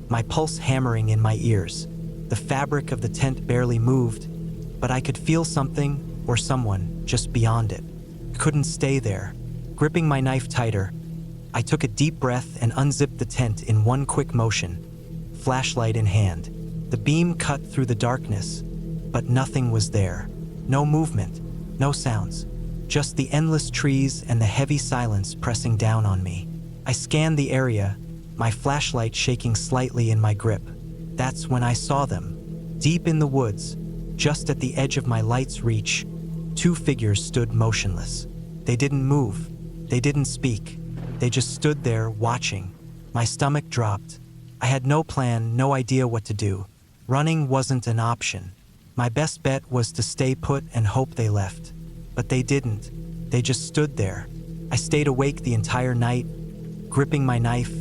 my pulse hammering in my ears. The fabric of the tent barely moved, but I could feel something or someone just beyond it. I couldn't stay there. Gripping my knife tighter, I took a deep breath and unzipped the tent in one quick motion, flashlight in hand. The beam cut through the darkness, but nothing was there. No movement, no sounds, just the endless trees and the heavy silence pressing down on me. I scanned the area, my flashlight shaking slightly in my grip. That's when I saw them. Deep in the woods, just at the edge of my light's reach, two figures stood motionless. They didn't move. They didn't speak. They just stood there watching. My stomach dropped. I had no plan, no idea what to do. Running wasn't an option. My best bet was to stay put and hope they left. But they didn't. They just stood there. I stayed awake the entire night, gripping my knife,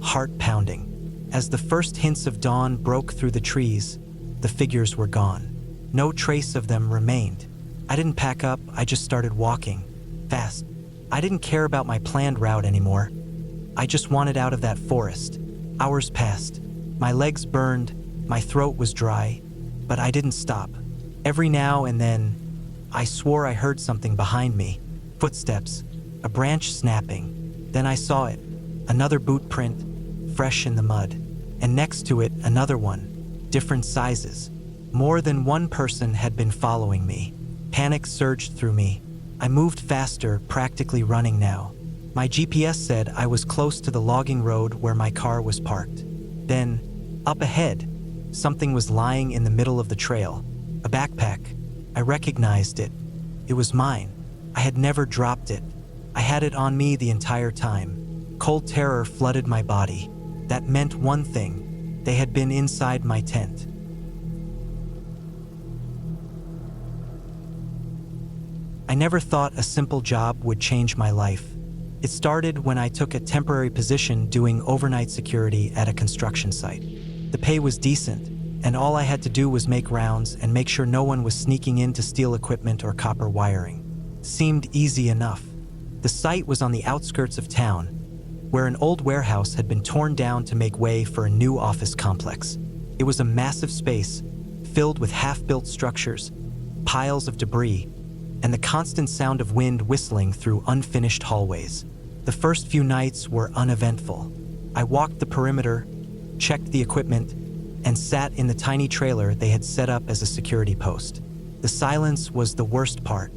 heart pounding. As the first hints of dawn broke through the trees, the figures were gone. No trace of them remained. I didn't pack up, I just started walking, fast. I didn't care about my planned route anymore. I just wanted out of that forest. Hours passed. My legs burned, my throat was dry, but I didn't stop. Every now and then, I swore I heard something behind me. Footsteps, a branch snapping. Then I saw it, another boot print, fresh in the mud. And next to it, another one, different sizes. More than one person had been following me. Panic surged through me. I moved faster, practically running now. My GPS said I was close to the logging road where my car was parked. Then, up ahead, something was lying in the middle of the trail. A backpack. I recognized it. It was mine. I had never dropped it. I had it on me the entire time. Cold terror flooded my body. That meant one thing. They had been inside my tent. I never thought a simple job would change my life. It started when I took a temporary position doing overnight security at a construction site. The pay was decent, and all I had to do was make rounds and make sure no one was sneaking in to steal equipment or copper wiring. Seemed easy enough. The site was on the outskirts of town, where an old warehouse had been torn down to make way for a new office complex. It was a massive space, filled with half-built structures, piles of debris, and the constant sound of wind whistling through unfinished hallways. The first few nights were uneventful. I walked the perimeter, checked the equipment, and sat in the tiny trailer they had set up as a security post. The silence was the worst part.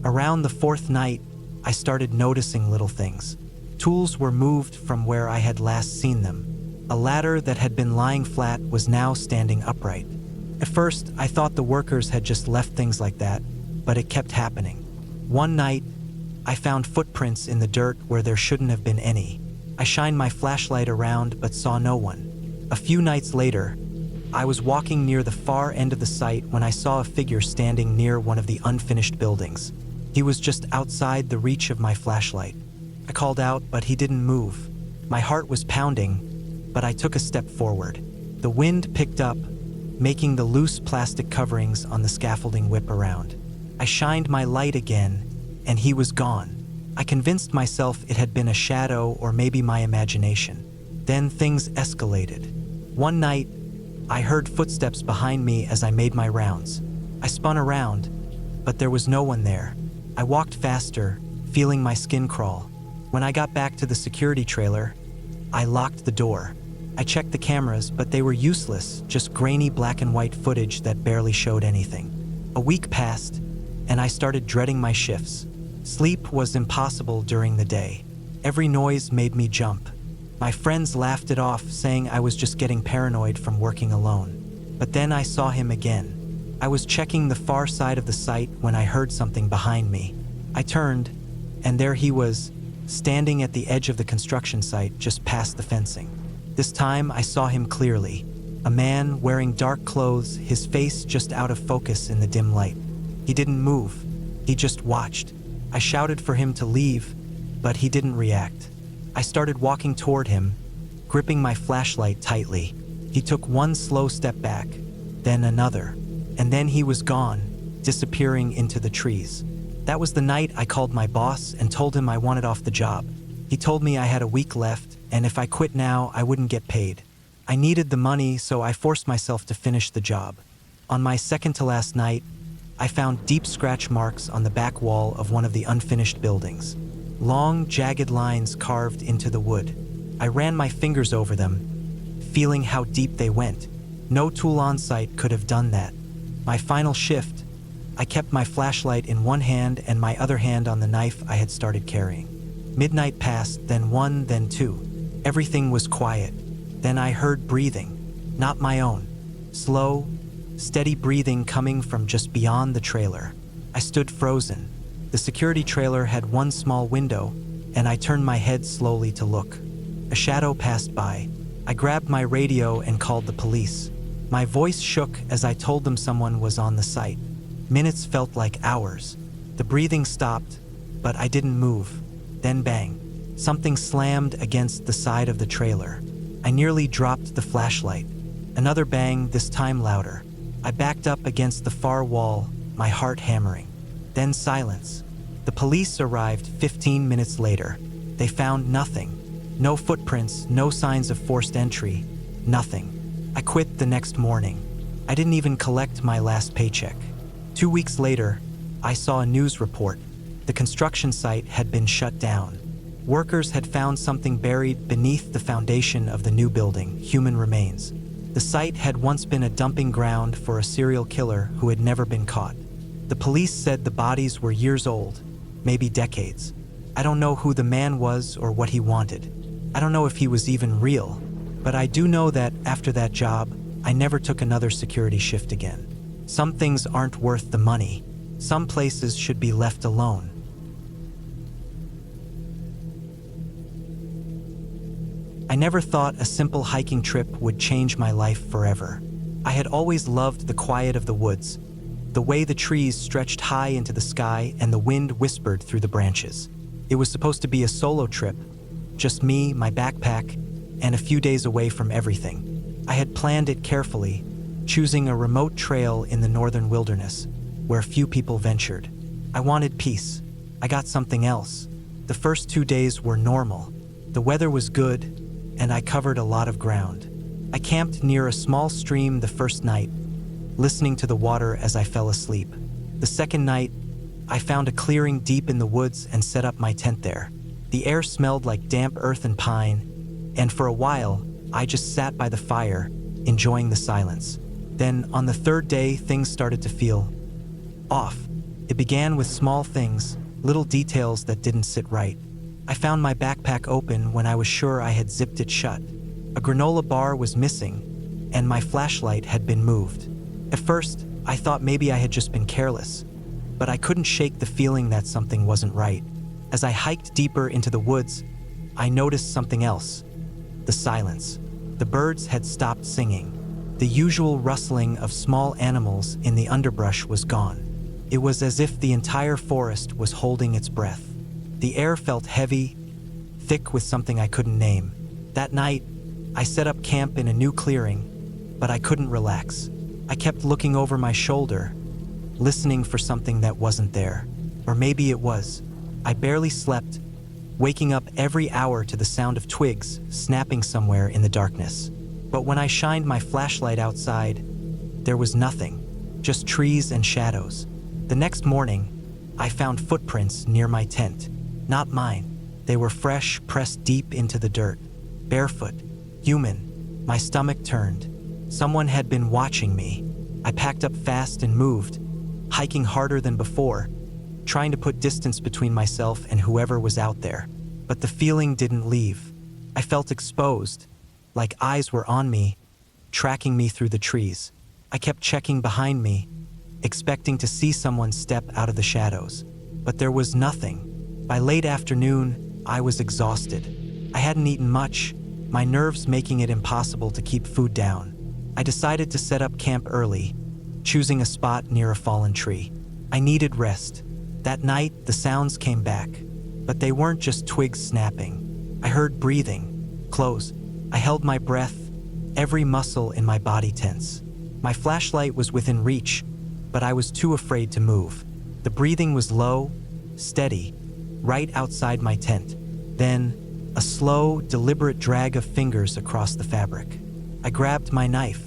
Around the fourth night, I started noticing little things. Tools were moved from where I had last seen them. A ladder that had been lying flat was now standing upright. At first, I thought the workers had just left things like that, but it kept happening. One night, I found footprints in the dirt where there shouldn't have been any. I shined my flashlight around but saw no one. A few nights later, I was walking near the far end of the site when I saw a figure standing near one of the unfinished buildings. He was just outside the reach of my flashlight. I I called out, but he didn't move. My heart was pounding, but I took a step forward. The wind picked up, making the loose plastic coverings on the scaffolding whip around. I shined my light again, and he was gone. I convinced myself it had been a shadow or maybe my imagination. Then things escalated. One night, I heard footsteps behind me as I made my rounds. I spun around, but there was no one there. I walked faster, feeling my skin crawl. When I got back to the security trailer, I locked the door. I checked the cameras, but they were useless, just grainy black and white footage that barely showed anything. A week passed, and I started dreading my shifts. Sleep was impossible during the day. Every noise made me jump. My friends laughed it off, saying I was just getting paranoid from working alone. But then I saw him again. I was checking the far side of the site when I heard something behind me. I turned, and there he was, standing at the edge of the construction site just past the fencing. This time I saw him clearly. A man wearing dark clothes, his face just out of focus in the dim light. He didn't move. He just watched. I shouted for him to leave, but he didn't react. I started walking toward him, gripping my flashlight tightly. He took one slow step back, then another, and then he was gone, disappearing into the trees. That was the night I called my boss and told him I wanted off the job. He told me I had a week left, and if I quit now, I wouldn't get paid. I needed the money, so I forced myself to finish the job. On my second to last night, I found deep scratch marks on the back wall of one of the unfinished buildings. Long, jagged lines carved into the wood. I ran my fingers over them, feeling how deep they went. No tool on site could have done that. My final shift, I kept my flashlight in one hand and my other hand on the knife I had started carrying. Midnight passed, then one, then two. Everything was quiet. Then I heard breathing, not my own. Slow, steady breathing coming from just beyond the trailer. I stood frozen. The security trailer had one small window, and I turned my head slowly to look. A shadow passed by. I grabbed my radio and called the police. My voice shook as I told them someone was on the site. Minutes felt like hours. The breathing stopped, but I didn't move. Then bang. Something slammed against the side of the trailer. I nearly dropped the flashlight. Another bang, this time louder. I backed up against the far wall, my heart hammering. Then silence. The police arrived 15 minutes later. They found nothing. No footprints, no signs of forced entry, nothing. I quit the next morning. I didn't even collect my last paycheck. 2 weeks later, I saw a news report. The construction site had been shut down. Workers had found something buried beneath the foundation of the new building, human remains. The site had once been a dumping ground for a serial killer who had never been caught. The police said the bodies were years old, maybe decades. I don't know who the man was or what he wanted. I don't know if he was even real, but I do know that after that job, I never took another security shift again. Some things aren't worth the money. Some places should be left alone. I never thought a simple hiking trip would change my life forever. I had always loved the quiet of the woods, the way the trees stretched high into the sky and the wind whispered through the branches. It was supposed to be a solo trip, just me, my backpack, and a few days away from everything. I had planned it carefully, choosing a remote trail in the northern wilderness, where few people ventured. I wanted peace. I got something else. The first 2 days were normal. The weather was good, and I covered a lot of ground. I camped near a small stream the first night, listening to the water as I fell asleep. The second night, I found a clearing deep in the woods and set up my tent there. The air smelled like damp earth and pine, and for a while, I just sat by the fire, enjoying the silence. Then, on the third day, things started to feel off. It began with small things, little details that didn't sit right. I found my backpack open when I was sure I had zipped it shut. A granola bar was missing, and my flashlight had been moved. At first, I thought maybe I had just been careless, but I couldn't shake the feeling that something wasn't right. As I hiked deeper into the woods, I noticed something else. The silence. The birds had stopped singing. The usual rustling of small animals in the underbrush was gone. It was as if the entire forest was holding its breath. The air felt heavy, thick with something I couldn't name. That night, I set up camp in a new clearing, but I couldn't relax. I kept looking over my shoulder, listening for something that wasn't there. Or maybe it was. I barely slept, waking up every hour to the sound of twigs snapping somewhere in the darkness. But when I shined my flashlight outside, there was nothing, just trees and shadows. The next morning, I found footprints near my tent. Not mine. They were fresh, pressed deep into the dirt. Barefoot. Human. My stomach turned. Someone had been watching me. I packed up fast and moved, hiking harder than before, trying to put distance between myself and whoever was out there. But the feeling didn't leave. I felt exposed, like eyes were on me, tracking me through the trees. I kept checking behind me, expecting to see someone step out of the shadows. But there was nothing. By late afternoon, I was exhausted. I hadn't eaten much, my nerves making it impossible to keep food down. I decided to set up camp early, choosing a spot near a fallen tree. I needed rest. That night, the sounds came back, but they weren't just twigs snapping. I heard breathing, close. I held my breath, every muscle in my body tense. My flashlight was within reach, but I was too afraid to move. The breathing was low, steady, right outside my tent. Then, a slow, deliberate drag of fingers across the fabric. I grabbed my knife.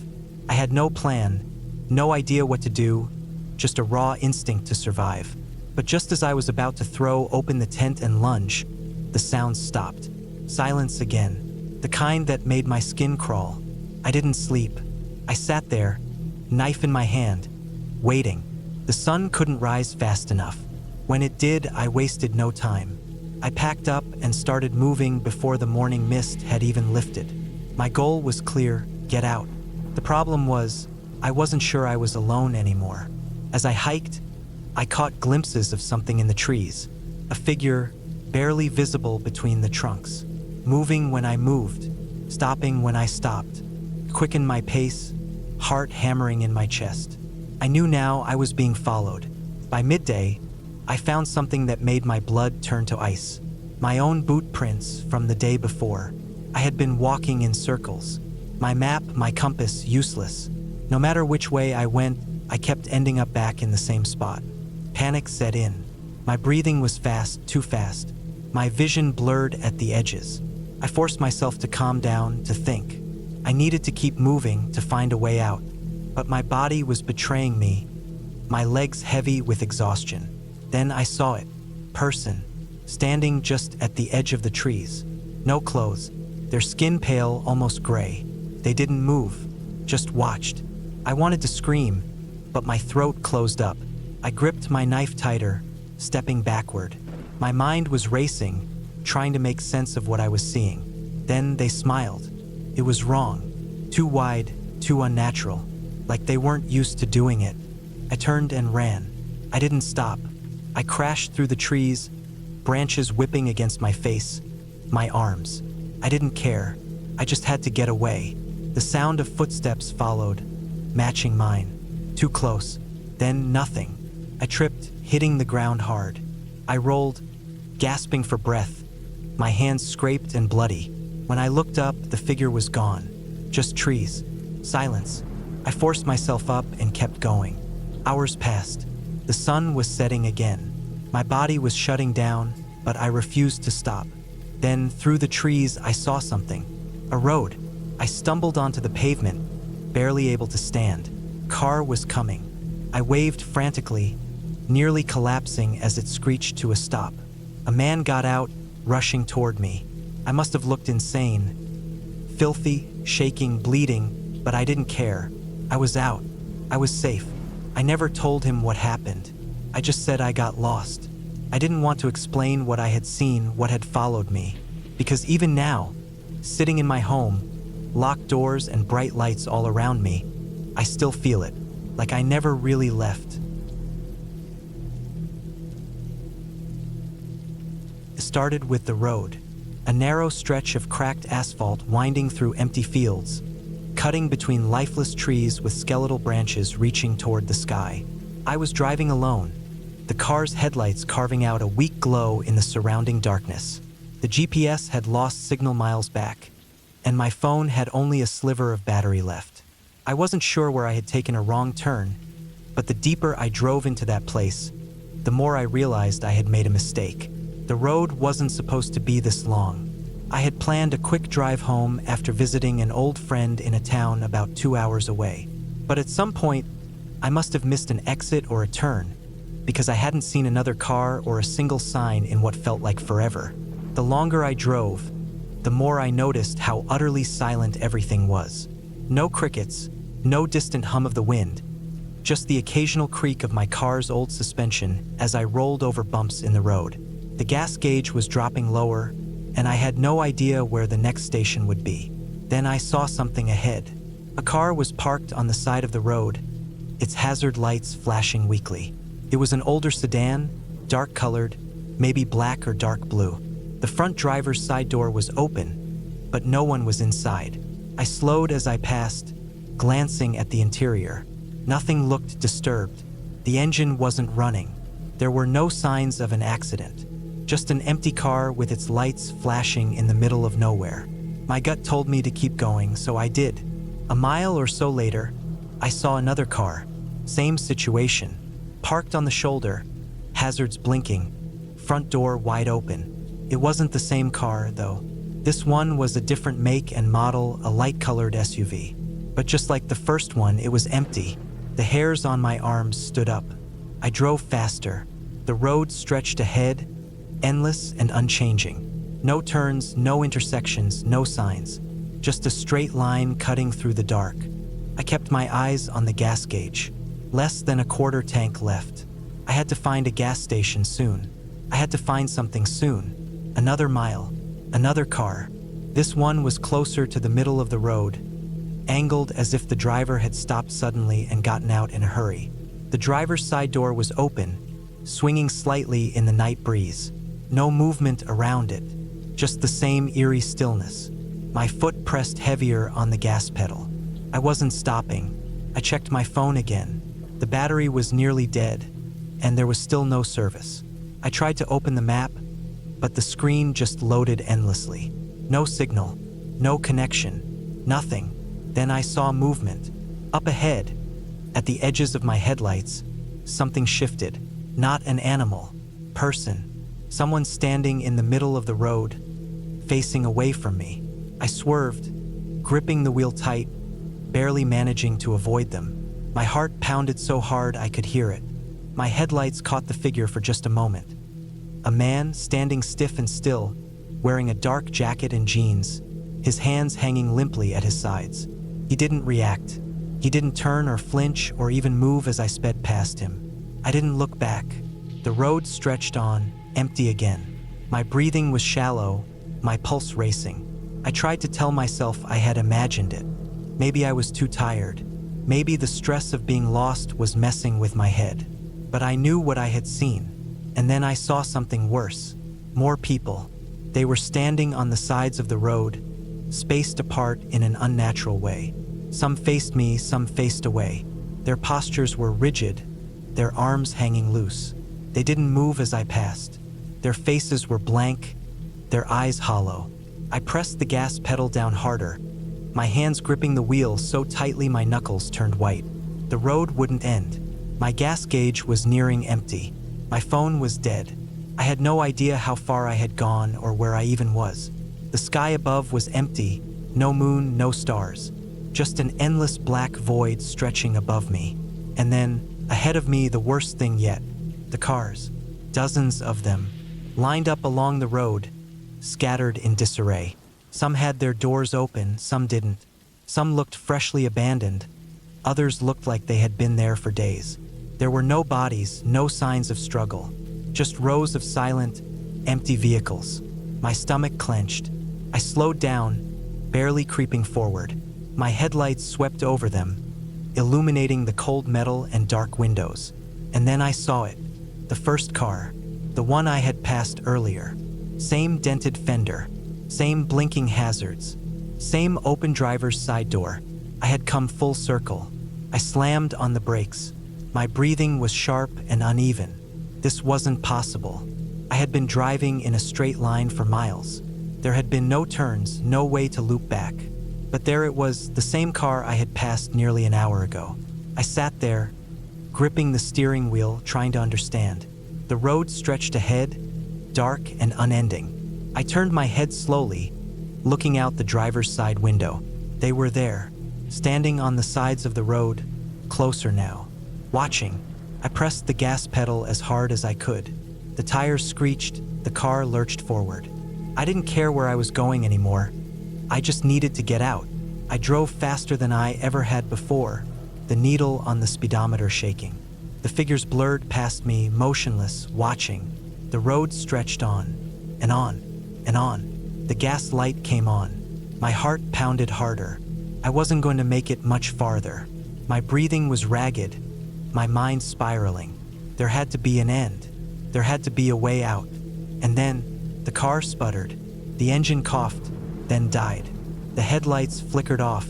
I had no plan, no idea what to do, just a raw instinct to survive. But just as I was about to throw open the tent and lunge, the sounds stopped. Silence again, the kind that made my skin crawl. I didn't sleep. I sat there, knife in my hand, waiting. The sun couldn't rise fast enough. When it did, I wasted no time. I packed up and started moving before the morning mist had even lifted. My goal was clear: get out. The problem was, I wasn't sure I was alone anymore. As I hiked, I caught glimpses of something in the trees, a figure barely visible between the trunks, moving when I moved, stopping when I stopped, quickened my pace, heart hammering in my chest. I knew now I was being followed. By midday, I found something that made my blood turn to ice. My own boot prints from the day before. I had been walking in circles. My map, my compass, useless. No matter which way I went, I kept ending up back in the same spot. Panic set in. My breathing was fast, too fast. My vision blurred at the edges. I forced myself to calm down, to think. I needed to keep moving, to find a way out. But my body was betraying me, my legs heavy with exhaustion. Then I saw it. Person. Standing just at the edge of the trees. No clothes. Their skin pale, almost gray. They didn't move, just watched. I wanted to scream, but my throat closed up. I gripped my knife tighter, stepping backward. My mind was racing, trying to make sense of what I was seeing. Then they smiled. It was wrong. Too wide, too unnatural. Like they weren't used to doing it. I turned and ran. I didn't stop. I crashed through the trees, branches whipping against my face, my arms. I didn't care. I just had to get away. The sound of footsteps followed, matching mine. Too close. Then nothing. I tripped, hitting the ground hard. I rolled, gasping for breath, my hands scraped and bloody. When I looked up, the figure was gone. Just trees. Silence. I forced myself up and kept going. Hours passed. The sun was setting again. My body was shutting down, but I refused to stop. Then, through the trees, I saw something. A road. I stumbled onto the pavement, barely able to stand. Car was coming. I waved frantically, nearly collapsing as it screeched to a stop. A man got out, rushing toward me. I must have looked insane. Filthy, shaking, bleeding, but I didn't care. I was out. I was safe. I never told him what happened. I just said I got lost. I didn't want to explain what I had seen, what had followed me. Because even now, sitting in my home, locked doors and bright lights all around me, I still feel it, like I never really left. It started with the road, a narrow stretch of cracked asphalt winding through empty fields, cutting between lifeless trees with skeletal branches reaching toward the sky. I was driving alone, the car's headlights carving out a weak glow in the surrounding darkness. The GPS had lost signal miles back, and my phone had only a sliver of battery left. I wasn't sure where I had taken a wrong turn, but the deeper I drove into that place, the more I realized I had made a mistake. The road wasn't supposed to be this long. I had planned a quick drive home after visiting an old friend in a town about 2 hours away. But at some point, I must have missed an exit or a turn, because I hadn't seen another car or a single sign in what felt like forever. The longer I drove, the more I noticed how utterly silent everything was. No crickets, no distant hum of the wind, just the occasional creak of my car's old suspension as I rolled over bumps in the road. The gas gauge was dropping lower, and I had no idea where the next station would be. Then I saw something ahead. A car was parked on the side of the road, its hazard lights flashing weakly. It was an older sedan, dark-colored, maybe black or dark blue. The front driver's side door was open, but no one was inside. I slowed as I passed, glancing at the interior. Nothing looked disturbed. The engine wasn't running. There were no signs of an accident. Just an empty car with its lights flashing in the middle of nowhere. My gut told me to keep going, so I did. A mile or so later, I saw another car. Same situation. Parked on the shoulder, hazards blinking, front door wide open. It wasn't the same car, though. This one was a different make and model, a light-colored SUV. But just like the first one, it was empty. The hairs on my arms stood up. I drove faster. The road stretched ahead, endless and unchanging. No turns, no intersections, no signs. Just a straight line cutting through the dark. I kept my eyes on the gas gauge. Less than a quarter tank left. I had to find a gas station soon. I had to find something soon. Another mile. Another car. This one was closer to the middle of the road, angled as if the driver had stopped suddenly and gotten out in a hurry. The driver's side door was open, swinging slightly in the night breeze. No movement around it, just the same eerie stillness. My foot pressed heavier on the gas pedal. I wasn't stopping. I checked my phone again. The battery was nearly dead, and there was still no service. I tried to open the map, but the screen just loaded endlessly. No signal, no connection, nothing. Then I saw movement. Up ahead, at the edges of my headlights, something shifted. Not an animal, person. Someone standing in the middle of the road, facing away from me. I swerved, gripping the wheel tight, barely managing to avoid them. My heart pounded so hard I could hear it. My headlights caught the figure for just a moment. A man standing stiff and still, wearing a dark jacket and jeans, his hands hanging limply at his sides. He didn't react. He didn't turn or flinch or even move as I sped past him. I didn't look back. The road stretched on, empty again. My breathing was shallow, my pulse racing. I tried to tell myself I had imagined it. Maybe I was too tired. Maybe the stress of being lost was messing with my head. But I knew what I had seen. And then I saw something worse. More people. They were standing on the sides of the road, spaced apart in an unnatural way. Some faced me, some faced away. Their postures were rigid, their arms hanging loose. They didn't move as I passed. Their faces were blank, their eyes hollow. I pressed the gas pedal down harder, my hands gripping the wheel so tightly my knuckles turned white. The road wouldn't end. My gas gauge was nearing empty. My phone was dead. I had no idea how far I had gone or where I even was. The sky above was empty, no moon, no stars. Just an endless black void stretching above me. And then, ahead of me, the worst thing yet. The cars. Dozens of them, lined up along the road, scattered in disarray. Some had their doors open, some didn't. Some looked freshly abandoned. Others looked like they had been there for days. There were no bodies, no signs of struggle. Just rows of silent, empty vehicles. My stomach clenched. I slowed down, barely creeping forward. My headlights swept over them, illuminating the cold metal and dark windows. And then I saw it. The first car. The one I had passed earlier. Same dented fender. Same blinking hazards. Same open driver's side door. I had come full circle. I slammed on the brakes. My breathing was sharp and uneven. This wasn't possible. I had been driving in a straight line for miles. There had been no turns, no way to loop back. But there it was, the same car I had passed nearly an hour ago. I sat there, gripping the steering wheel, trying to understand. The road stretched ahead, dark and unending. I turned my head slowly, looking out the driver's side window. They were there, standing on the sides of the road, closer now, watching. I pressed the gas pedal as hard as I could. The tires screeched, the car lurched forward. I didn't care where I was going anymore. I just needed to get out. I drove faster than I ever had before, the needle on the speedometer shaking. The figures blurred past me, motionless, watching. The road stretched on, and on, and on. The gas light came on. My heart pounded harder. I wasn't going to make it much farther. My breathing was ragged, my mind spiraling. There had to be an end. There had to be a way out. And then, the car sputtered. The engine coughed, then died. The headlights flickered off,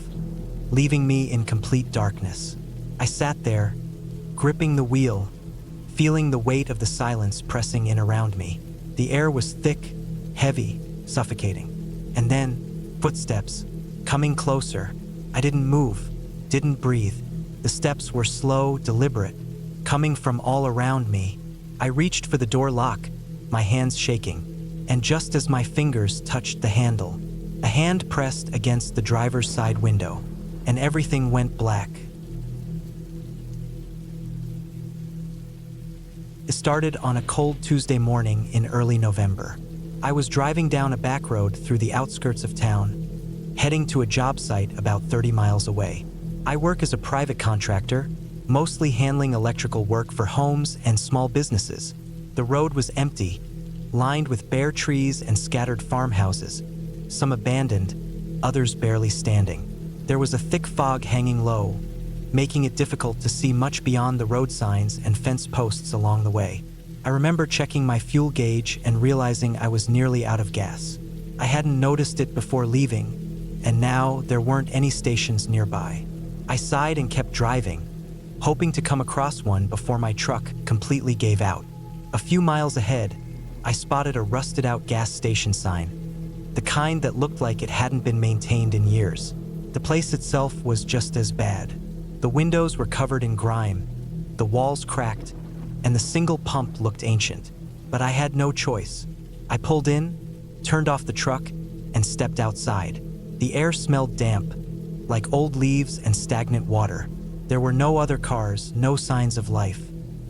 leaving me in complete darkness. I sat there, gripping the wheel, feeling the weight of the silence pressing in around me. The air was thick, heavy, suffocating. And then, footsteps, coming closer. I didn't move, didn't breathe. The steps were slow, deliberate, coming from all around me. I reached for the door lock, my hands shaking, and just as my fingers touched the handle, a hand pressed against the driver's side window, and everything went black. It started on a cold Tuesday morning in early November. I was driving down a back road through the outskirts of town, heading to a job site about 30 miles away. I work as a private contractor, mostly handling electrical work for homes and small businesses. The road was empty, lined with bare trees and scattered farmhouses, some abandoned, others barely standing. There was a thick fog hanging low, making it difficult to see much beyond the road signs and fence posts along the way. I remember checking my fuel gauge and realizing I was nearly out of gas. I hadn't noticed it before leaving, and now there weren't any stations nearby. I sighed and kept driving, hoping to come across one before my truck completely gave out. A few miles ahead, I spotted a rusted-out gas station sign, the kind that looked like it hadn't been maintained in years. The place itself was just as bad. The windows were covered in grime, the walls cracked, and the single pump looked ancient. But I had no choice. I pulled in, turned off the truck, and stepped outside. The air smelled damp, like old leaves and stagnant water. There were no other cars, no signs of life,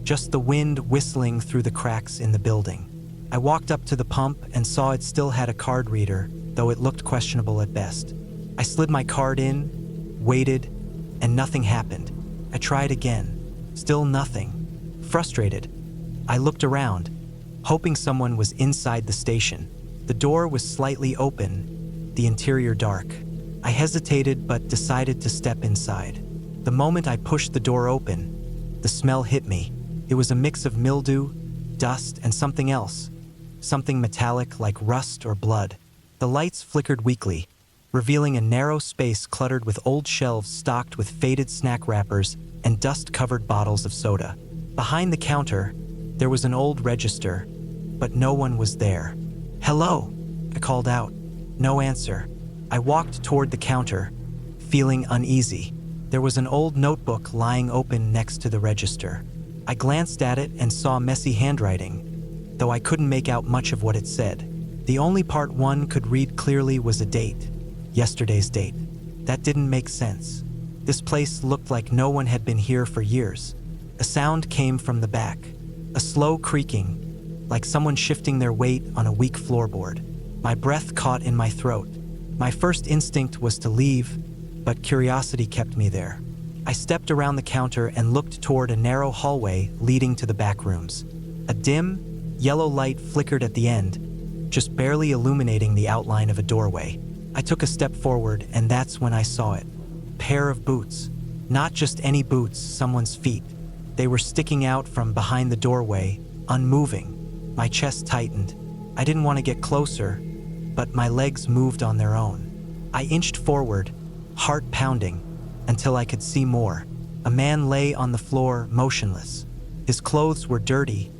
just the wind whistling through the cracks in the building. I walked up to the pump and saw it still had a card reader, though it looked questionable at best. I slid my card in, waited, and nothing happened. I tried again. Still nothing. Frustrated, I looked around, hoping someone was inside the station. The door was slightly open, the interior dark. I hesitated but decided to step inside. The moment I pushed the door open, the smell hit me. It was a mix of mildew, dust, and something else. Something metallic like rust or blood. The lights flickered weakly, revealing a narrow space cluttered with old shelves stocked with faded snack wrappers and dust-covered bottles of soda. Behind the counter, there was an old register, but no one was there. "Hello," I called out. No answer. I walked toward the counter, feeling uneasy. There was an old notebook lying open next to the register. I glanced at it and saw messy handwriting, though I couldn't make out much of what it said. The only part one could read clearly was a date. Yesterday's date. That didn't make sense. This place looked like no one had been here for years. A sound came from the back, a slow creaking, like someone shifting their weight on a weak floorboard. My breath caught in my throat. My first instinct was to leave, but curiosity kept me there. I stepped around the counter and looked toward a narrow hallway leading to the back rooms. A dim, yellow light flickered at the end, just barely illuminating the outline of a doorway. I took a step forward, and that's when I saw it. A pair of boots. Not just any boots, someone's feet. They were sticking out from behind the doorway, unmoving. My chest tightened. I didn't want to get closer, but my legs moved on their own. I inched forward, heart pounding, until I could see more. A man lay on the floor, motionless. His clothes were dirty,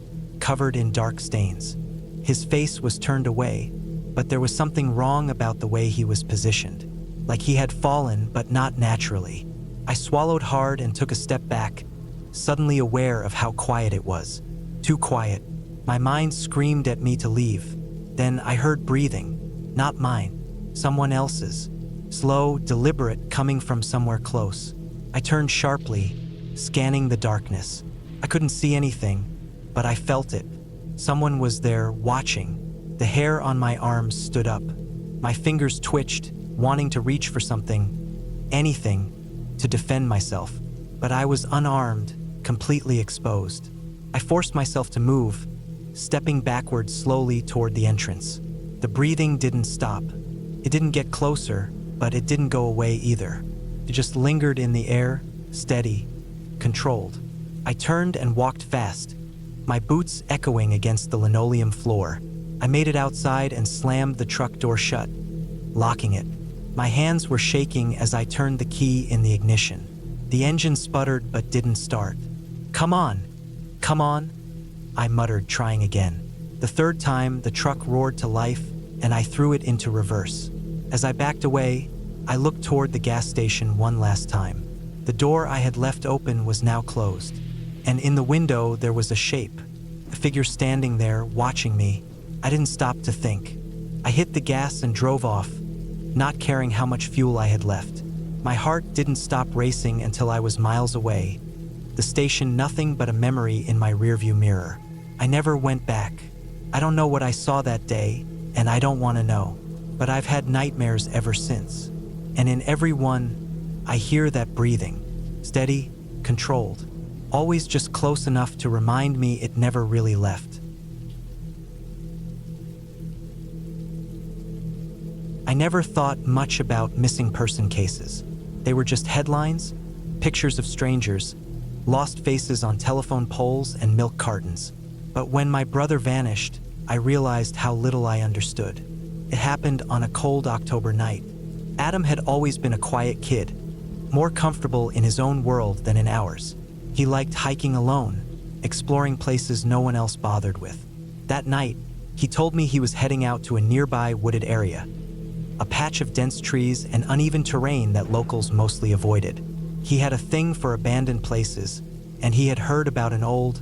covered in dark stains. His face was turned away, but there was something wrong about the way he was positioned, like he had fallen, but not naturally. I swallowed hard and took a step back, suddenly aware of how quiet it was. Too quiet. My mind screamed at me to leave. Then I heard breathing, not mine, someone else's. Slow, deliberate, coming from somewhere close. I turned sharply, scanning the darkness. I couldn't see anything, but I felt it. Someone was there, watching. The hair on my arms stood up. My fingers twitched, wanting to reach for something, anything, to defend myself. But I was unarmed, completely exposed. I forced myself to move, stepping backward slowly toward the entrance. The breathing didn't stop. It didn't get closer, but it didn't go away either. It just lingered in the air, steady, controlled. I turned and walked fast, my boots echoing against the linoleum floor. I made it outside and slammed the truck door shut, locking it. My hands were shaking as I turned the key in the ignition. The engine sputtered but didn't start. "Come on, come on," I muttered, trying again. The third time, the truck roared to life, and I threw it into reverse. As I backed away, I looked toward the gas station one last time. The door I had left open was now closed, and in the window there was a shape, a figure standing there, watching me. I didn't stop to think. I hit the gas and drove off, not caring how much fuel I had left. My heart didn't stop racing until I was miles away. The station nothing but a memory in my rearview mirror. I never went back. I don't know what I saw that day, and I don't want to know. But I've had nightmares ever since. And in every one, I hear that breathing. Steady, controlled. Always just close enough to remind me it never really left. I never thought much about missing person cases. They were just headlines, pictures of strangers, lost faces on telephone poles and milk cartons. But when my brother vanished, I realized how little I understood. It happened on a cold October night. Adam had always been a quiet kid, more comfortable in his own world than in ours. He liked hiking alone, exploring places no one else bothered with. That night, he told me he was heading out to a nearby wooded area, a patch of dense trees and uneven terrain that locals mostly avoided. He had a thing for abandoned places, and he had heard about an old,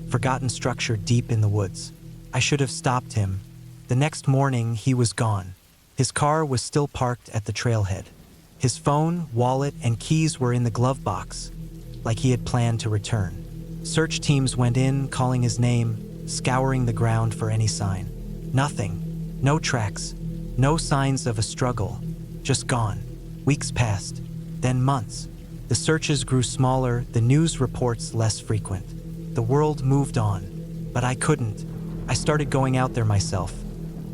forgotten structure deep in the woods. I should have stopped him. The next morning, he was gone. His car was still parked at the trailhead. His phone, wallet, and keys were in the glove box, like he had planned to return. Search teams went in, calling his name, scouring the ground for any sign. Nothing. No tracks. No signs of a struggle. Just gone. Weeks passed. Then months. The searches grew smaller, the news reports less frequent. The world moved on, but I couldn't. I started going out there myself,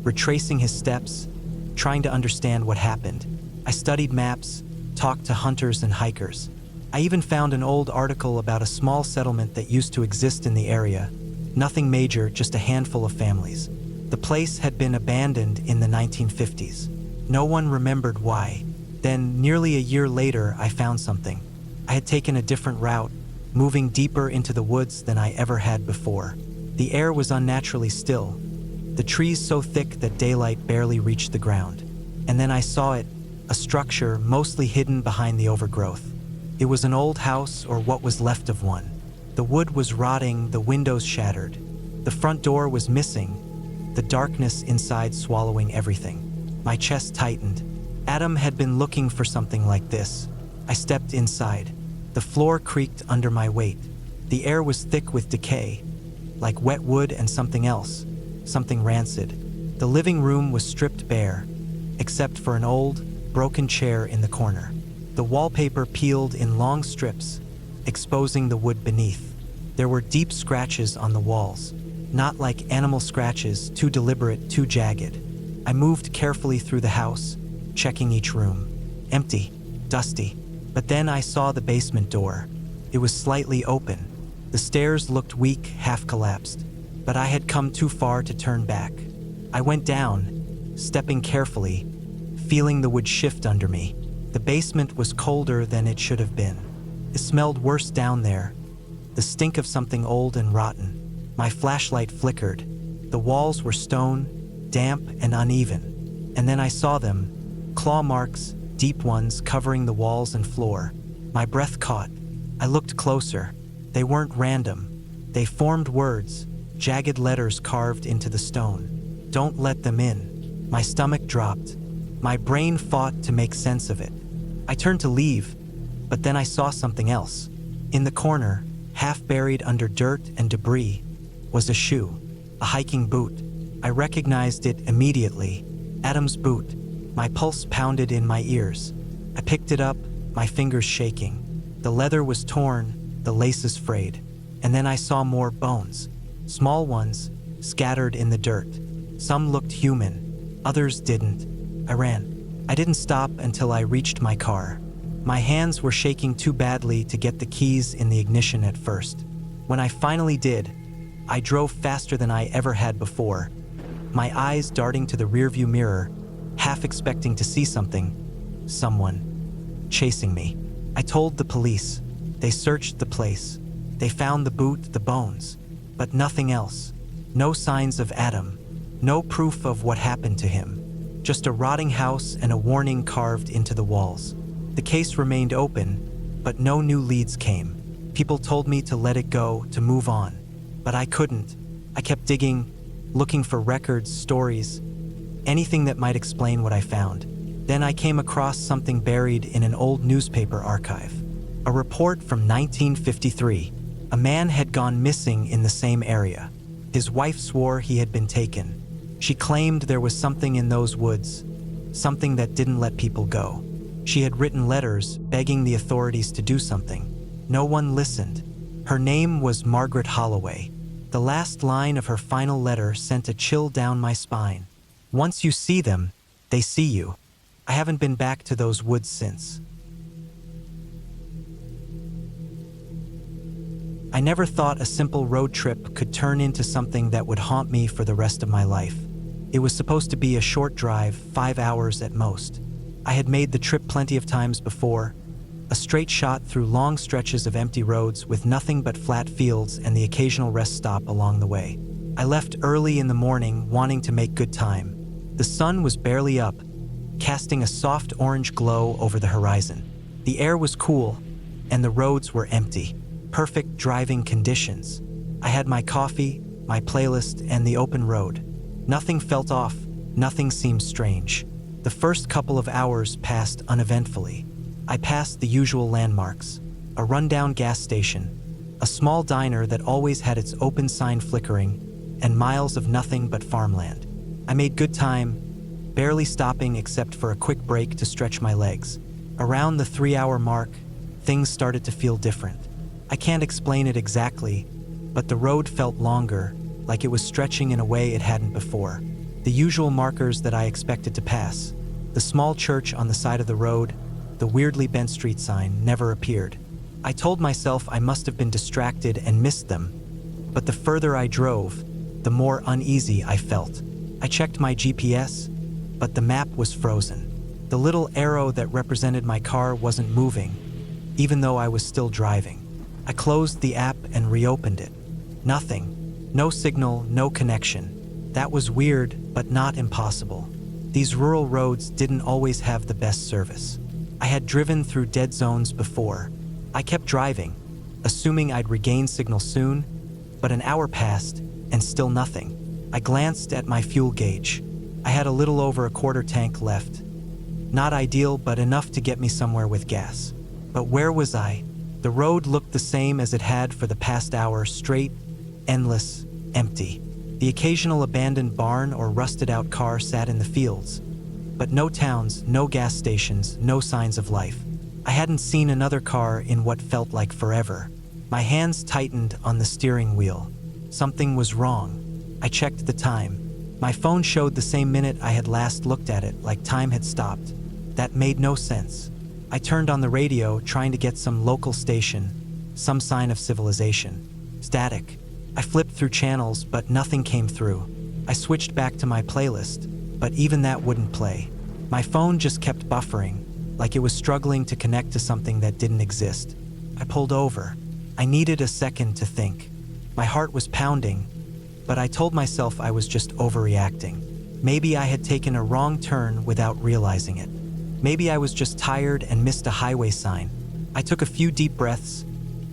retracing his steps, trying to understand what happened. I studied maps, talked to hunters and hikers. I even found an old article about a small settlement that used to exist in the area. Nothing major, just a handful of families. The place had been abandoned in the 1950s. No one remembered why. Then, nearly a year later, I found something. I had taken a different route, moving deeper into the woods than I ever had before. The air was unnaturally still, the trees so thick that daylight barely reached the ground. And then I saw it, a structure mostly hidden behind the overgrowth. It was an old house, or what was left of one. The wood was rotting, the windows shattered. The front door was missing, the darkness inside swallowing everything. My chest tightened. Adam had been looking for something like this. I stepped inside. The floor creaked under my weight. The air was thick with decay, like wet wood and something else, something rancid. The living room was stripped bare, except for an old, broken chair in the corner. The wallpaper peeled in long strips, exposing the wood beneath. There were deep scratches on the walls, not like animal scratches, too deliberate, too jagged. I moved carefully through the house, checking each room. Empty, dusty. But then I saw the basement door. It was slightly open. The stairs looked weak, half collapsed. But I had come too far to turn back. I went down, stepping carefully, feeling the wood shift under me. The basement was colder than it should have been. It smelled worse down there, the stink of something old and rotten. My flashlight flickered, The walls were stone, damp and uneven. And then I saw them, claw marks, deep ones covering the walls and floor. My breath caught. I looked closer. They weren't random. They formed words, jagged letters carved into the stone. Don't let them in. My stomach dropped. My brain fought to make sense of it. I turned to leave, but then I saw something else. In the corner, half buried under dirt and debris, was a shoe, a hiking boot. I recognized it immediately. Adam's boot. My pulse pounded in my ears. I picked it up, my fingers shaking. The leather was torn, the laces frayed. And then I saw more bones. Small ones, scattered in the dirt. Some looked human, others didn't. I ran. I didn't stop until I reached my car. My hands were shaking too badly to get the keys in the ignition at first. When I finally did, I drove faster than I ever had before, my eyes darting to the rearview mirror, half expecting to see someone chasing me. I told the police. They searched the place. They found the boot, the bones, but nothing else. No signs of Adam, no proof of what happened to him. Just a rotting house and a warning carved into the walls. The case remained open, but no new leads came. People told me to let it go, to move on, but I couldn't. I kept digging, looking for records, stories, anything that might explain what I found. Then I came across something buried in an old newspaper archive. A report from 1953. A man had gone missing in the same area. His wife swore he had been taken. She claimed there was something in those woods, something that didn't let people go. She had written letters begging the authorities to do something. No one listened. Her name was Margaret Holloway. The last line of her final letter sent a chill down my spine. Once you see them, they see you. I haven't been back to those woods since. I never thought a simple road trip could turn into something that would haunt me for the rest of my life. It was supposed to be a short drive, 5 hours at most. I had made the trip plenty of times before, a straight shot through long stretches of empty roads with nothing but flat fields and the occasional rest stop along the way. I left early in the morning, wanting to make good time. The sun was barely up, casting a soft orange glow over the horizon. The air was cool, and the roads were empty. Perfect driving conditions. I had my coffee, my playlist, and the open road. Nothing felt off, nothing seemed strange. The first couple of hours passed uneventfully. I passed the usual landmarks, a rundown gas station, a small diner that always had its open sign flickering, and miles of nothing but farmland. I made good time, barely stopping except for a quick break to stretch my legs. Around the 3-hour mark, things started to feel different. I can't explain it exactly, but the road felt longer, like it was stretching in a way it hadn't before. The usual markers that I expected to pass, the small church on the side of the road, the weirdly bent street sign, never appeared. I told myself I must have been distracted and missed them, but the further I drove, the more uneasy I felt. I checked my GPS, but the map was frozen. The little arrow that represented my car wasn't moving, even though I was still driving. I closed the app and reopened it. Nothing. No signal, no connection. That was weird, but not impossible. These rural roads didn't always have the best service. I had driven through dead zones before. I kept driving, assuming I'd regain signal soon, but an hour passed and still nothing. I glanced at my fuel gauge. I had a little over a quarter tank left. Not ideal, but enough to get me somewhere with gas. But where was I? The road looked the same as it had for the past hour, straight, endless, empty. The occasional abandoned barn or rusted-out car sat in the fields, but no towns, no gas stations, no signs of life. I hadn't seen another car in what felt like forever. My hands tightened on the steering wheel. Something was wrong. I checked the time. My phone showed the same minute I had last looked at it, like time had stopped. That made no sense. I turned on the radio, trying to get some local station, some sign of civilization. Static. I flipped through channels, but nothing came through. I switched back to my playlist, but even that wouldn't play. My phone just kept buffering, like it was struggling to connect to something that didn't exist. I pulled over. I needed a second to think. My heart was pounding, but I told myself I was just overreacting. Maybe I had taken a wrong turn without realizing it. Maybe I was just tired and missed a highway sign. I took a few deep breaths,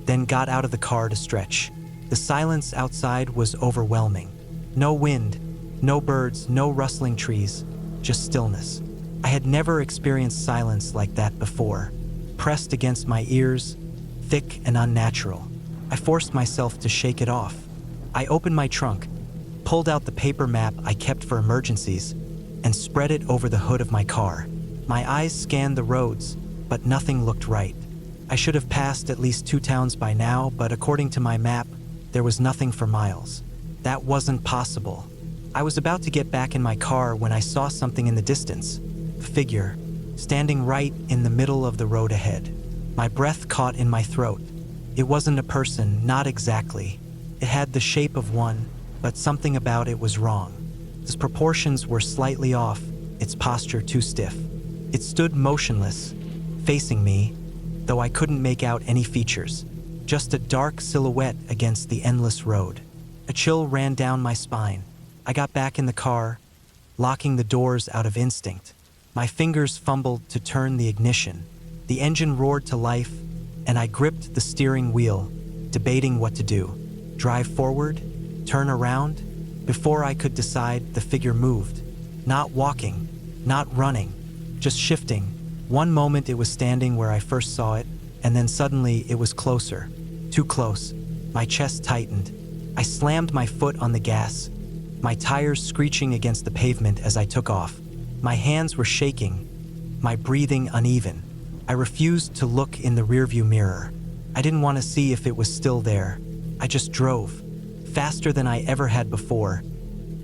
then got out of the car to stretch. The silence outside was overwhelming. No wind, no birds, no rustling trees, just stillness. I had never experienced silence like that before, pressed against my ears, thick and unnatural. I forced myself to shake it off. I opened my trunk, pulled out the paper map I kept for emergencies, and spread it over the hood of my car. My eyes scanned the roads, but nothing looked right. I should have passed at least 2 towns by now, but according to my map, there was nothing for miles. That wasn't possible. I was about to get back in my car when I saw something in the distance. A figure, standing right in the middle of the road ahead. My breath caught in my throat. It wasn't a person, not exactly. It had the shape of one, but something about it was wrong. Its proportions were slightly off, its posture too stiff. It stood motionless, facing me, though I couldn't make out any features. Just a dark silhouette against the endless road. A chill ran down my spine. I got back in the car, locking the doors out of instinct. My fingers fumbled to turn the ignition. The engine roared to life, and I gripped the steering wheel, debating what to do. Drive forward? Turn around? Before I could decide, the figure moved. Not walking, not running, just shifting. One moment it was standing where I first saw it, and then suddenly it was closer. Too close. My chest tightened. I slammed my foot on the gas, my tires screeching against the pavement as I took off. My hands were shaking, my breathing uneven. I refused to look in the rearview mirror. I didn't want to see if it was still there. I just drove, faster than I ever had before,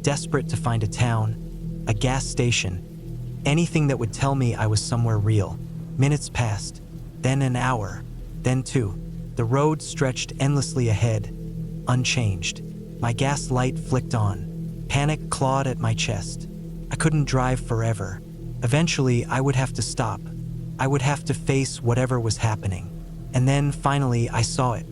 desperate to find a town, a gas station, anything that would tell me I was somewhere real. Minutes passed, then an hour, then 2. The road stretched endlessly ahead, unchanged. My gas light flicked on. Panic clawed at my chest. I couldn't drive forever. Eventually, I would have to stop. I would have to face whatever was happening. And then, finally, I saw it.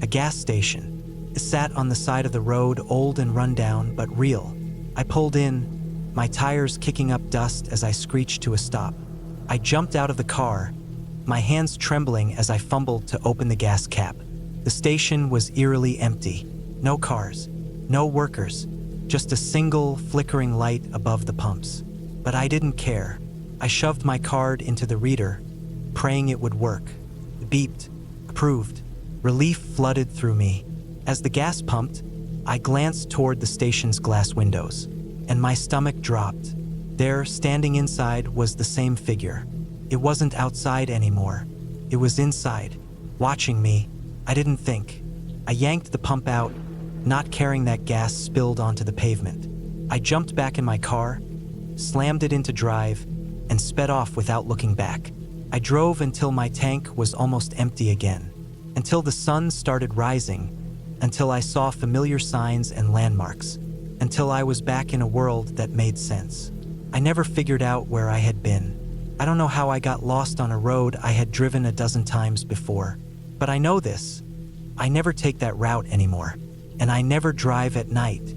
A gas station. It sat on the side of the road, old and run down, but real. I pulled in, my tires kicking up dust as I screeched to a stop. I jumped out of the car, my hands trembling as I fumbled to open the gas cap. The station was eerily empty. No cars, no workers, just a single flickering light above the pumps. But I didn't care. I shoved my card into the reader, praying it would work. It beeped, approved. Relief flooded through me. As the gas pumped, I glanced toward the station's glass windows, and my stomach dropped. There, standing inside, was the same figure. It wasn't outside anymore. It was inside, watching me. I didn't think. I yanked the pump out, not caring that gas spilled onto the pavement. I jumped back in my car, slammed it into drive, and sped off without looking back. I drove until my tank was almost empty again, until the sun started rising, until I saw familiar signs and landmarks, until I was back in a world that made sense. I never figured out where I had been. I don't know how I got lost on a road I had driven a dozen times before, but I know this. I never take that route anymore, and I never drive at night.